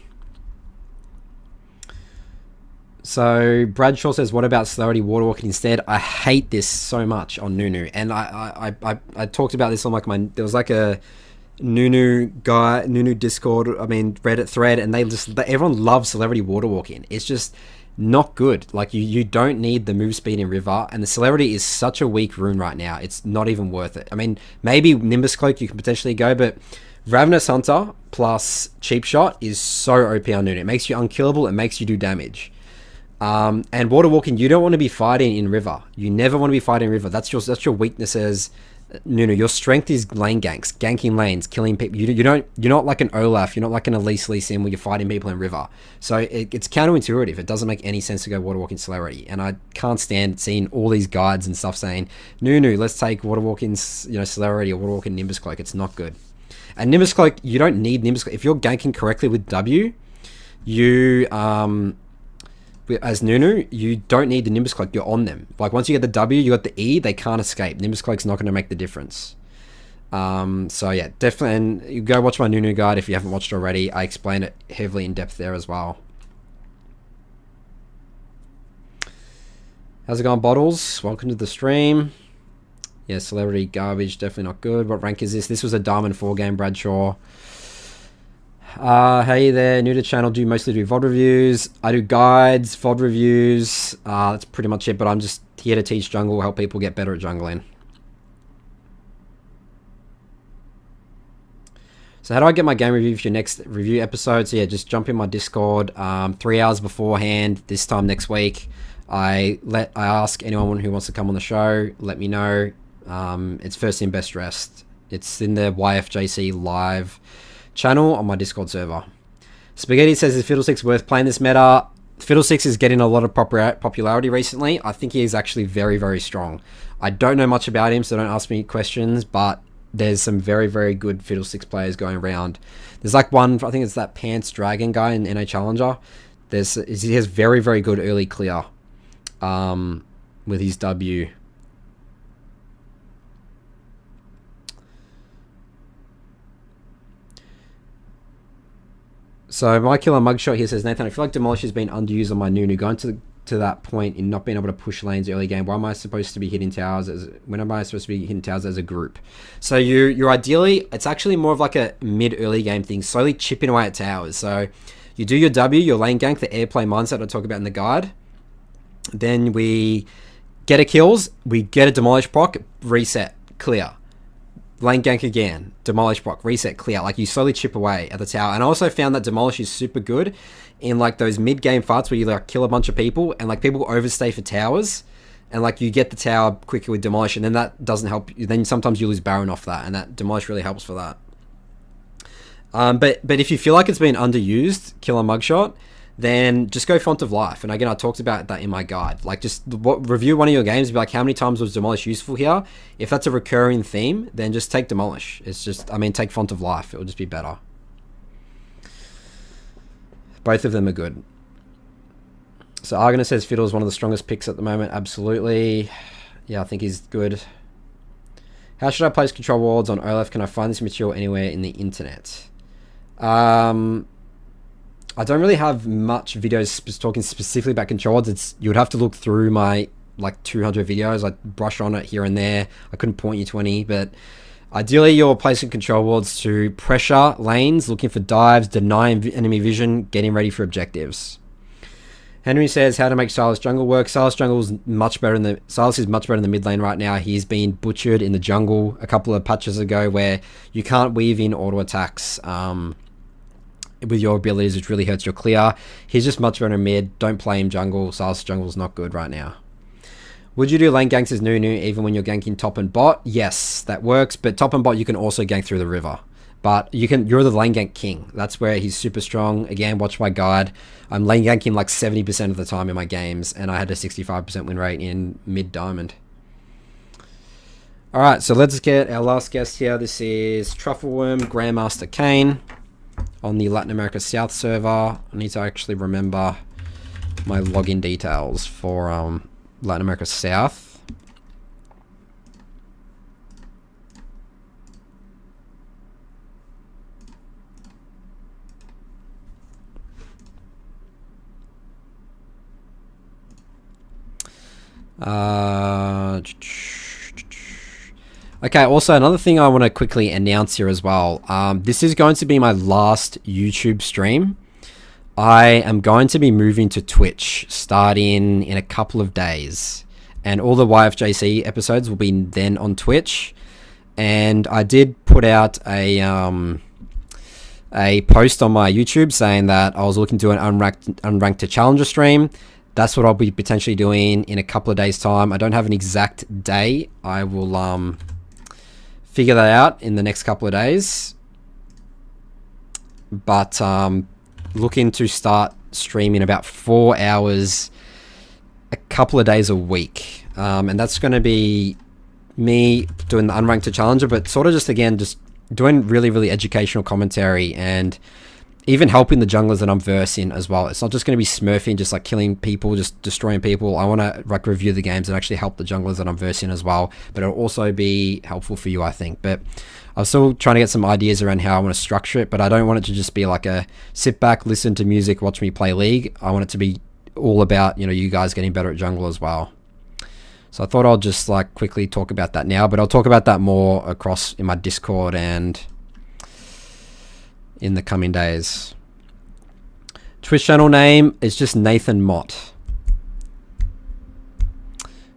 So Bradshaw says, what about Celebrity Waterwalking instead? I hate this so much on Nunu. And I talked about this on like there was like a Nunu Discord, Reddit thread, and everyone loves Celebrity Waterwalking. It's just not good. Like you don't need the move speed in River, and the Celebrity is such a weak rune right now. It's not even worth it. I mean, maybe Nimbus Cloak you can potentially go, but Ravenous Hunter plus Cheap Shot is so OP on Nunu. It makes you unkillable. It makes you do damage. And Waterwalking, you don't want to be fighting in River. You never want to be fighting in River. That's your weakness as Nunu. Your strength is lane ganks, ganking lanes, killing people. You're not like an Olaf. You're not like an Elise Lee Sin where you're fighting people in River. So it's counterintuitive. It doesn't make any sense to go Waterwalking Celebrity. And I can't stand seeing all these guides and stuff saying, Nunu, let's take Waterwalking, Celebrity or Waterwalking Nimbus Cloak. It's not good. And Nimbus Cloak, you don't need Nimbus Cloak. If you're ganking correctly with W, as Nunu, you don't need the Nimbus Cloak. You're on them. Like once you get the W, you got the E, they can't escape. Nimbus Cloak's not going to make the difference. So yeah, definitely, and you go watch my Nunu guide if you haven't watched already. I explain it heavily in depth there as well. How's it going, Bottles? Welcome to the stream. Yeah, celebrity garbage, definitely not good. What rank is this? This was a Diamond 4 game, Bradshaw. Hey there, new to channel, do mostly do VOD reviews. I do guides, VOD reviews. That's pretty much it, but I'm just here to teach jungle, help people get better at jungling. So how do I get my game review for your next review episode? So yeah, just jump in my Discord 3 hours beforehand, this time next week. I ask anyone who wants to come on the show, let me know. It's first in, best dressed. It's in the YFJC live channel on my Discord server. Spaghetti says, is Fiddlesticks worth playing this meta? Fiddlesticks is getting a lot of popularity recently. I think he is actually very, very strong. I don't know much about him, so don't ask me questions, but there's some very, very good Fiddlesticks players going around. There's like one, I think it's that Pants Dragon guy in NA Challenger. He has very, very good early clear with his W. So my killer mugshot here says, Nathan, I feel like Demolish has been underused on my Nunu. Going to that point in not being able to push lanes early game. Why am I supposed to be hitting towers? When am I supposed to be hitting towers as a group? So you're ideally, it's actually more of like a mid-early game thing, slowly chipping away at towers. So you do your W, your lane gank, the airplay mindset I talk about in the guide. Then we get a kills, we get a demolish proc, reset, clear. Lane gank again, demolish proc, reset, clear. Like you slowly chip away at the tower. And I also found that demolish is super good in like those mid-game fights where you like kill a bunch of people and like people overstay for towers and like you get the tower quicker with demolish, and then that doesn't help you. Then sometimes you lose Baron off that, and that demolish really helps for that. But if you feel like it's been underused, killer mugshot, then just go Font of Life. And again, I talked about that in my guide. Like just review one of your games, be like, how many times was Demolish useful here? If that's a recurring theme, then just take Demolish. It's just, I mean, take Font of Life. It'll just be better. Both of them are good. So Argonaut says Fiddle is one of the strongest picks at the moment. Absolutely. Yeah, I think he's good. How should I place control wards on Olaf? Can I find this material anywhere in the internet? I don't really have much videos talking specifically about control wards. You would have to look through my like 200 videos. I brush on it here and there. I couldn't point you to any, but ideally you're placing control wards to pressure lanes, looking for dives, denying enemy vision, getting ready for objectives. Henry says how to make Silas jungle work. Silas is much better in the mid lane right now. He's been butchered in the jungle a couple of patches ago where you can't weave in auto attacks with your abilities, which really hurts your clear. He's just much better in mid. Don't play him jungle. Silas jungle's not good right now. Would you do lane ganks as Nunu even when you're ganking top and bot? Yes, that works, but top and bot you can also gank through the river. But you're the lane gank king. That's where he's super strong. Again, watch my guide. I'm lane ganking like 70% of the time in my games, and I had a 65% win rate in mid diamond. Alright, so let's get our last guest here. This is TruffleWorm Grandmaster Kayn on the Latin America South server. I need to actually remember my login details for Latin America South. Okay, also another thing I want to quickly announce here as well. This is going to be my last YouTube stream. I am going to be moving to Twitch starting in a couple of days. And all the YFJC episodes will be then on Twitch. And I did put out a post on my YouTube saying that I was looking to do an unranked to challenger stream. That's what I'll be potentially doing in a couple of days' time. I don't have an exact day. I will figure that out in the next couple of days. But looking to start streaming about 4 hours a couple of days a week. And that's going to be me doing the unranked to challenger, but sort of just, again, just doing really, really educational commentary and even helping the junglers that I'm versed in as well. It's not just going to be smurfing, just like killing people, just destroying people. I want to like review the games and actually help the junglers that I'm versed in as well. But it'll also be helpful for you, I think. But I'm still trying to get some ideas around how I want to structure it. But I don't want it to just be like a sit back, listen to music, watch me play League. I want it to be all about, you know, you guys getting better at jungle as well. So I thought I'll just like quickly talk about that now. But I'll talk about that more across in my Discord and in the coming days. Twitch channel name is just Nathan Mott.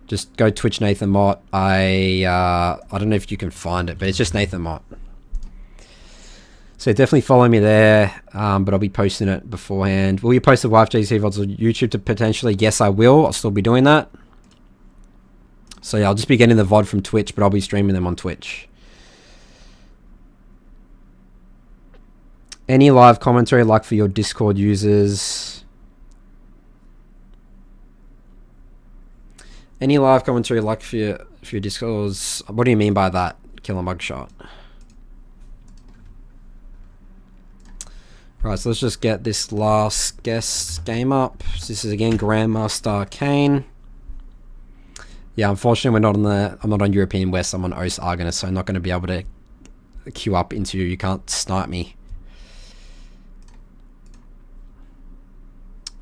Just go Twitch Nathan Mott. I don't know if you can find it, but it's just Nathan Mott. So definitely follow me there, but I'll be posting it beforehand. Will you post the YFJC VODs on YouTube to potentially? Yes, I will. I'll still be doing that. So yeah, I'll just be getting the VOD from Twitch, but I'll be streaming them on Twitch. Any live commentary like for your Discord users? Any live commentary like for your Discords? What do you mean by that? Killer mugshot. Right, so let's just get this last guest game up. So this is again Grandmaster Kayn. Yeah, unfortunately I'm not on European West, I'm on OS Argonist, so I'm not going to be able to queue up into you. You can't snipe me.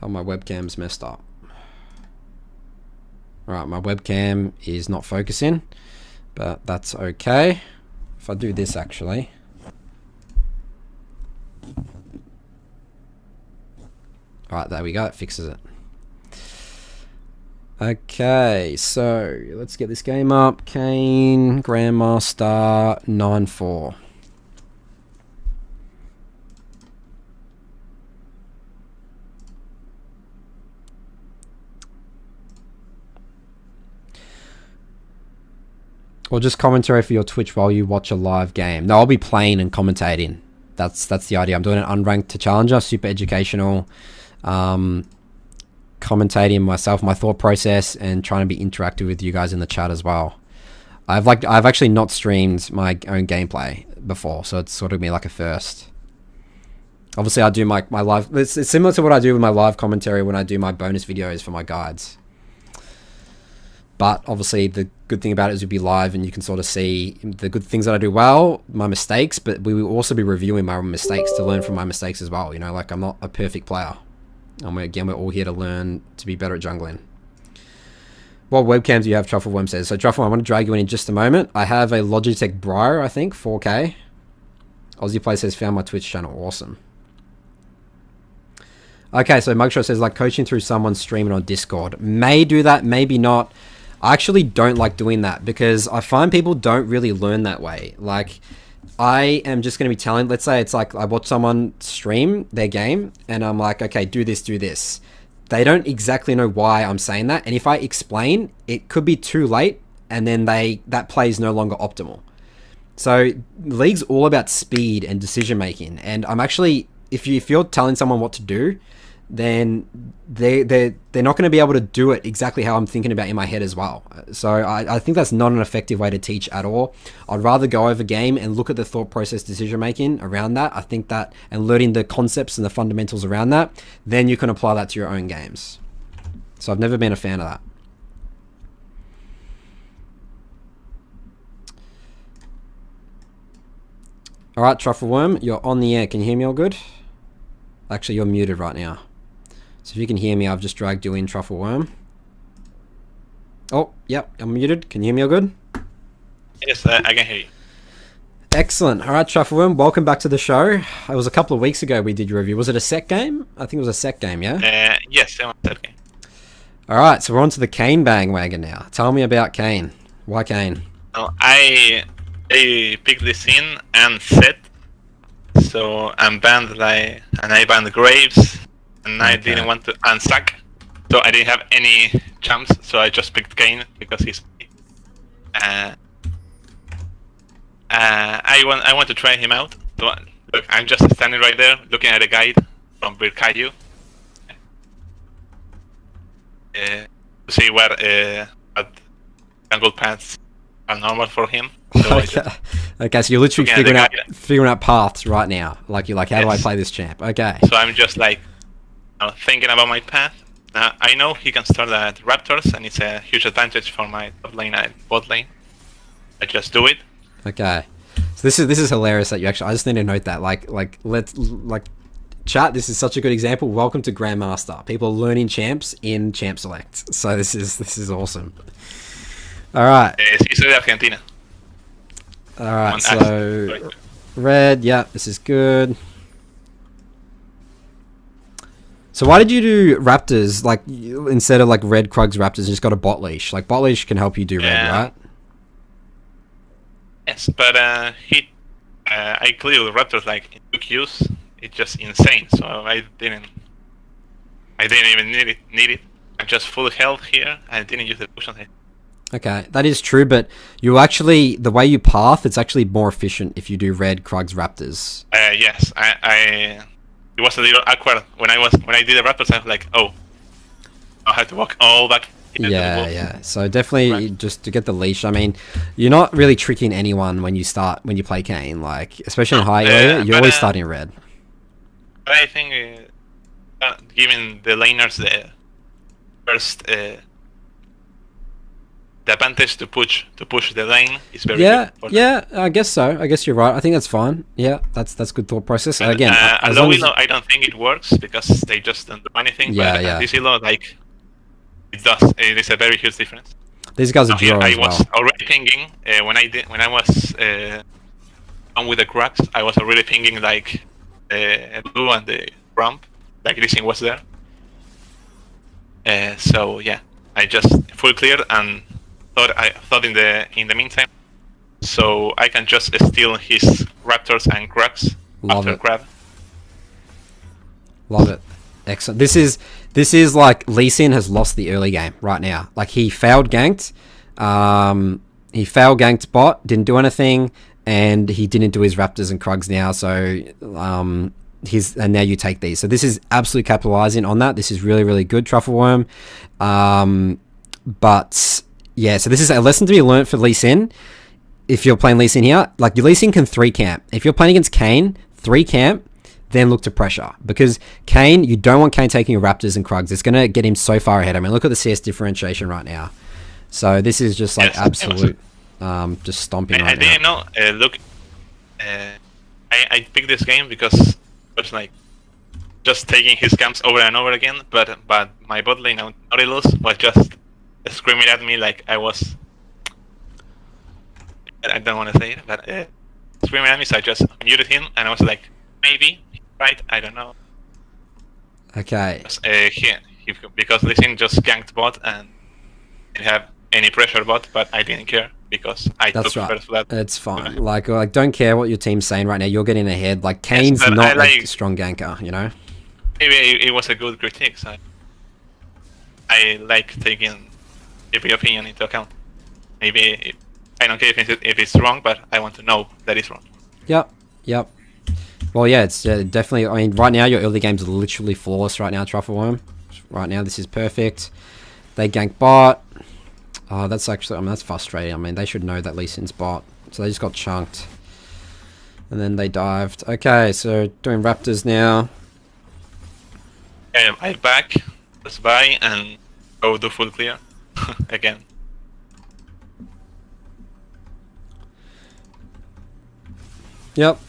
Oh, my webcam's messed up. Alright, my webcam is not focusing, but that's okay. If I do this actually. Alright, there we go, it fixes it. Okay, so let's get this game up. Kayn, Grandmaster, 9-4. Or just commentary for your Twitch while you watch a live game. No, I'll be playing and commentating. That's the idea. I'm doing it unranked to challenger, super educational, commentating myself, my thought process, and trying to be interactive with you guys in the chat as well. I've actually not streamed my own gameplay before, so it's sort of me like a first. Obviously, I do my live. It's similar to what I do with my live commentary when I do my bonus videos for my guides. But obviously, the good thing about it is you'll be live and you can sort of see the good things that I do well, my mistakes, but we will also be reviewing my mistakes to learn from my mistakes as well. You know, like I'm not a perfect player. And we're all here to learn to be better at jungling. What webcams do you have? TruffleWorm says. So TruffleWorm, I'm going to drag you in just a moment. I have a Logitech Briar, I think, 4K. Aussie Play says, found my Twitch channel. Awesome. Okay, so Mugshot says, like coaching through someone streaming on Discord. May do that, maybe not. I actually don't like doing that because I find people don't really learn that way. Like, I am just going to be telling, let's say it's like I watch someone stream their game and I'm like, okay, do this, do this. They don't exactly know why I'm saying that. And if I explain, it could be too late and then that play is no longer optimal. So League's all about speed and decision making. And I'm actually, if you're telling someone what to do, then they're not going to be able to do it exactly how I'm thinking about in my head as well. So I think that's not an effective way to teach at all. I'd rather go over game and look at the thought process decision making around that. I think that, and learning the concepts and the fundamentals around that, then you can apply that to your own games. So I've never been a fan of that. Alright, TruffleWorm, you're on the air. Can you hear me all good? Actually, you're muted right now. So if you can hear me, I've just dragged you in, TruffleWorm. Oh, yep, I'm muted. Can you hear me all good? Yes, I can hear you. Excellent. All right, TruffleWorm, welcome back to the show. It was a couple of weeks ago we did your review. Was it a set game? I think it was a set game, yeah? Yes, it was a set game. All right, so we're on to the Kayn bandwagon now. Tell me about Kayn. Why Kayn? Well, I picked this in and set. So I'm banned and I banned the Graves, and I didn't want to unstack, so I didn't have any champs, so I just picked Kayn because he's. I want to try him out. So look, I'm just standing right there, looking at a guide from Birkayu. To see what jungle paths are normal for him. So I just, Okay, so you're literally looking at the figuring out paths right now. Like you're like, how do I Yes. play this champ? Okay. so I'm just like thinking about my path. I know he can start at Raptors, and it's a huge advantage for my top lane and bot lane. I just do it. Okay. So this is hilarious that you actually. I just need to note that let's chat. This is such a good example. Welcome to Grandmaster. People are learning champs in Champ Select. So this is awesome. All right. Sí, soy de Argentina. All right. On So Sorry. red. Yeah, this is good. So why did you do Raptors instead of red Krugs Raptors? You just got a bot leash. Like bot leash can help you do red, Yeah. right? Yes, but I cleared the Raptors in 2 queues. It's just insane. So I didn't even need it. I'm just full health here. I didn't use the potions. Okay, that is true, but you actually the way you path, it's actually more efficient if you do red Krugs Raptors. Yes, it was a little awkward when I did the Raptors. I was like, oh, I had to walk all back. into the Yeah, wall. yeah. So definitely Right. just to get the leash. I mean, you're not really tricking anyone when you play Kayn. Especially in high area, you're but, always starting red. But I think giving the laners the first the advantage to push the lane is very Yeah, good. for them. yeah. I guess so. I guess you're right. I think that's fine. Yeah, that's good thought process. And, Again, at as low long as elo, I don't think it works because they just don't do anything. Yeah, but yeah. at this elo, it does. It is a very huge difference. these guys are Here, duo I as was well. already pinging when I was on with the cracks. I was already pinging blue and the ramp, this thing was there. So yeah, I just full cleared and thought in the meantime, so I can just steal his raptors and cracks Love after it. grab. Love it. Excellent. This is like Lee Sin has lost the early game right now. Like he failed ganked. He failed ganked bot, didn't do anything, and he didn't do his Raptors and Krugs now, so and now you take these. So this is absolutely capitalizing on that. This is really, really good, TruffleWorm. But yeah, so this is a lesson to be learned for Lee Sin. If you're playing Lee Sin here, your Lee Sin can 3 camp. If you're playing against Kayn, 3 camp, then look to pressure. Because Kayn, you don't want Kayn taking your Raptors and Krugs. It's going to get him so far ahead. I mean, look at the CS differentiation right now. So this is just Yes, absolute, just stomping I right now. didn't know. Look, I picked this game because it was just taking his camps over and over again. But my bot lane Nautilus was just screaming at me like I was. I don't want to say it, but screaming at me. So I just muted him, and I was like, maybe right. I don't know. Okay. Because Lee Sin just ganked bot and didn't have any pressure bot, but I didn't care because I That's took right. first blood. It's fine. Like, don't care what your team's saying right now. You're getting ahead. Like, Kane's but not I a strong ganker, you know? Maybe it was a good critique. So I like taking every opinion into account. Maybe I don't care if it's wrong, but I want to know that it's wrong. Yep. Well, yeah, it's definitely. I mean, right now your early games are literally flawless. Right now, TruffleWorm. Right now, this is perfect. They gank bot. Oh, that's actually. I mean, that's frustrating. I mean, they should know that Lee Sin's bot, so they just got chunked, and then they dived. Okay, so doing Raptors now. I back, just buy, and go do full clear again. Yep.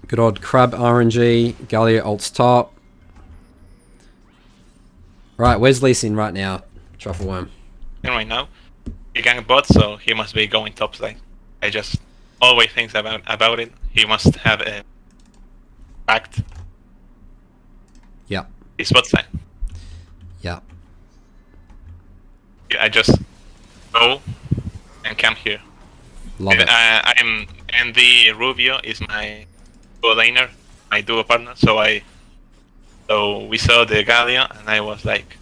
Good old Crab RNG. Galio ults top. Right, where's Lee Sin right now? TruffleWorm. Right now, he ganked bot, so he must be going top side. I just always think about it. He must have a backed Yep. his bot side. Yep. I just go and camp here. Love it. I'm Andy Rubio is my duo laner, my duo partner. So we saw the Galio, and I was like,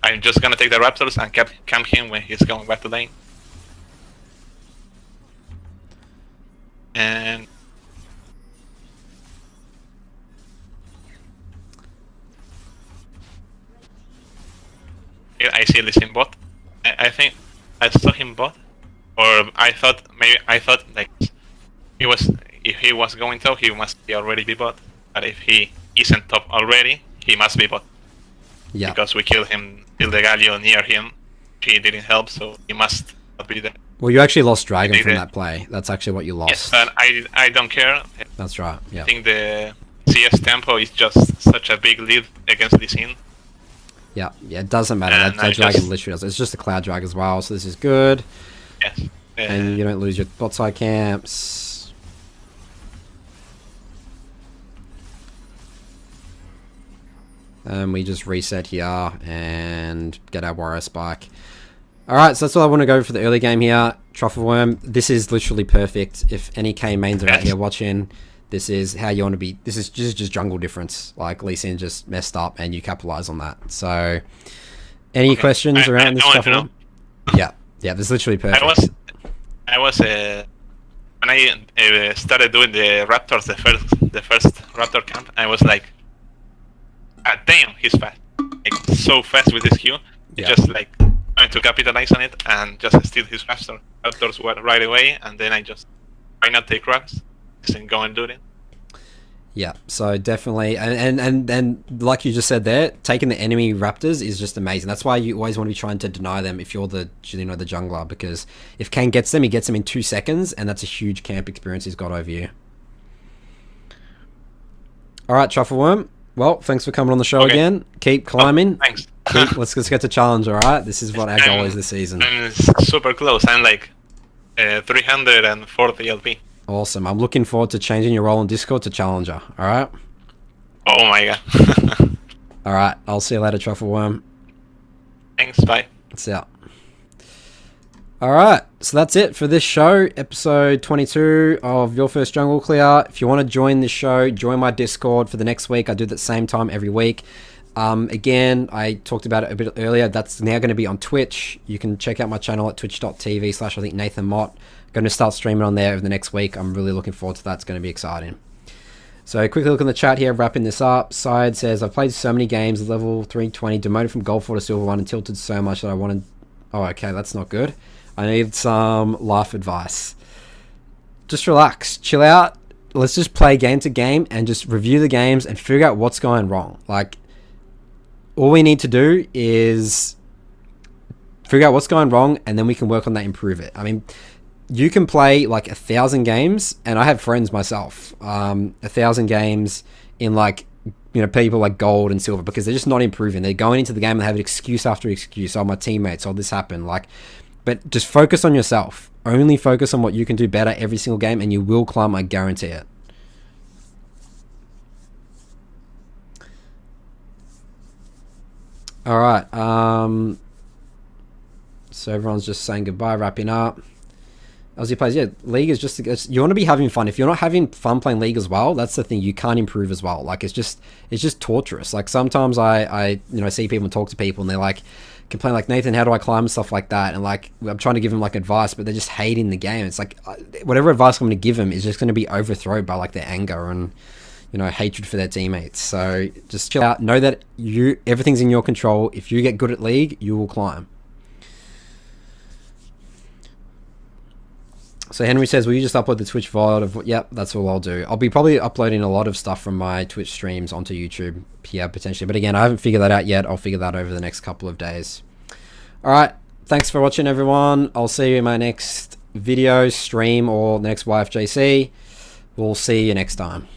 I'm just gonna take the Raptors and camp him when he's going back to lane. And here I see Lee Sin bot. I think I saw him bot, or I thought like if he was going top, he must be already be bot. But if he isn't top already, he must be bot. Yeah. Because we killed the Galio near him. He didn't help, so he must not be there. Well, you actually lost Dragon from did. that play. That's actually what you lost. Yes, and I don't care. That's right. I Yeah. think the CS tempo is just such a big lead against the scene. Yeah. Yeah. It doesn't matter. And That I Dragon just- literally does. It's just a Cloud Drag as well, so this is good. Yes. And you don't lose your bot side camps. And we just reset here and get our warrior spike. Alright, so that's all I want to go for the early game here. TruffleWorm, this is literally perfect. If any Kayn mains are out here watching, this is how you want to be. This is just jungle difference. Like, Lee Sin just messed up and you capitalize on that. So, any questions around this want to TruffleWorm? Yeah, yeah, this is literally perfect. I was when I started doing the Raptors, the first Raptor camp, I was like, ah, damn, he's fast. Like, so fast with his Q. Yeah. Just like trying to capitalize on it and just steal his Raptors right away, and then I just why not take rugs and go and do it. Yeah, so definitely, and like you just said there, taking the enemy raptors is just amazing. That's why you always want to be trying to deny them if you're the the jungler, because if Kayn gets them, he gets them in 2 seconds, and that's a huge camp experience he's got over you. All right, TruffleWorm. Well, thanks for coming on the show again. Keep climbing. Thanks. Let's get to challenge. All right, this is what our goal is this season. I'm super close. I'm like 340 LP. Awesome. I'm looking forward to changing your role in Discord to Challenger. All right? Oh my god. All right. I'll see you later, TruffleWorm. Thanks, bye. See ya. All right. So that's it for this show, episode 22 of Your First Jungle Clear. If you want to join this show, join my Discord for the next week. I do that same time every week. Again, I talked about it a bit earlier. That's now going to be on Twitch. You can check out my channel at twitch.tv/ I think Nathan Mott. Going to start streaming on there over the next week. I'm really looking forward to that. It's going to be exciting. So quickly look in the chat here, wrapping this up. Side says, I've played so many games, level 320, demoted from Gold 4 to Silver 1 and tilted so much that I wanted... Oh, okay, that's not good. I need some life advice. Just relax, chill out. Let's just play game to game and just review the games and figure out what's going wrong. Like, all we need to do is figure out what's going wrong, and then we can work on that, improve it. I mean, you can play like 1,000 games, and I have friends myself, 1,000 games in like, people like gold and silver, because they're just not improving. They're going into the game and they have excuse after excuse. Oh, my teammates, oh, this happened. Like, but just focus on yourself. Only focus on what you can do better every single game, and you will climb, I guarantee it. All right. So everyone's just saying goodbye, wrapping up. Aussie players, yeah, League is just, you want to be having fun. If you're not having fun playing League as well, that's the thing, you can't improve as well. Like, it's just torturous. Like, sometimes I see people and talk to people and they're like, complain like, Nathan, how do I climb and stuff like that? And like, I'm trying to give them like advice, but they're just hating the game. It's like, whatever advice I'm going to give them is just going to be overthrown by like their anger and, hatred for their teammates. So just chill out. Know that everything's in your control. If you get good at League, you will climb. So Henry says, will you just upload the Twitch VOD of... Yep, that's all I'll do. I'll be probably uploading a lot of stuff from my Twitch streams onto YouTube. Yeah, potentially. But again, I haven't figured that out yet. I'll figure that over the next couple of days. Alright, thanks for watching, everyone. I'll see you in my next video, stream, or next YFJC. We'll see you next time.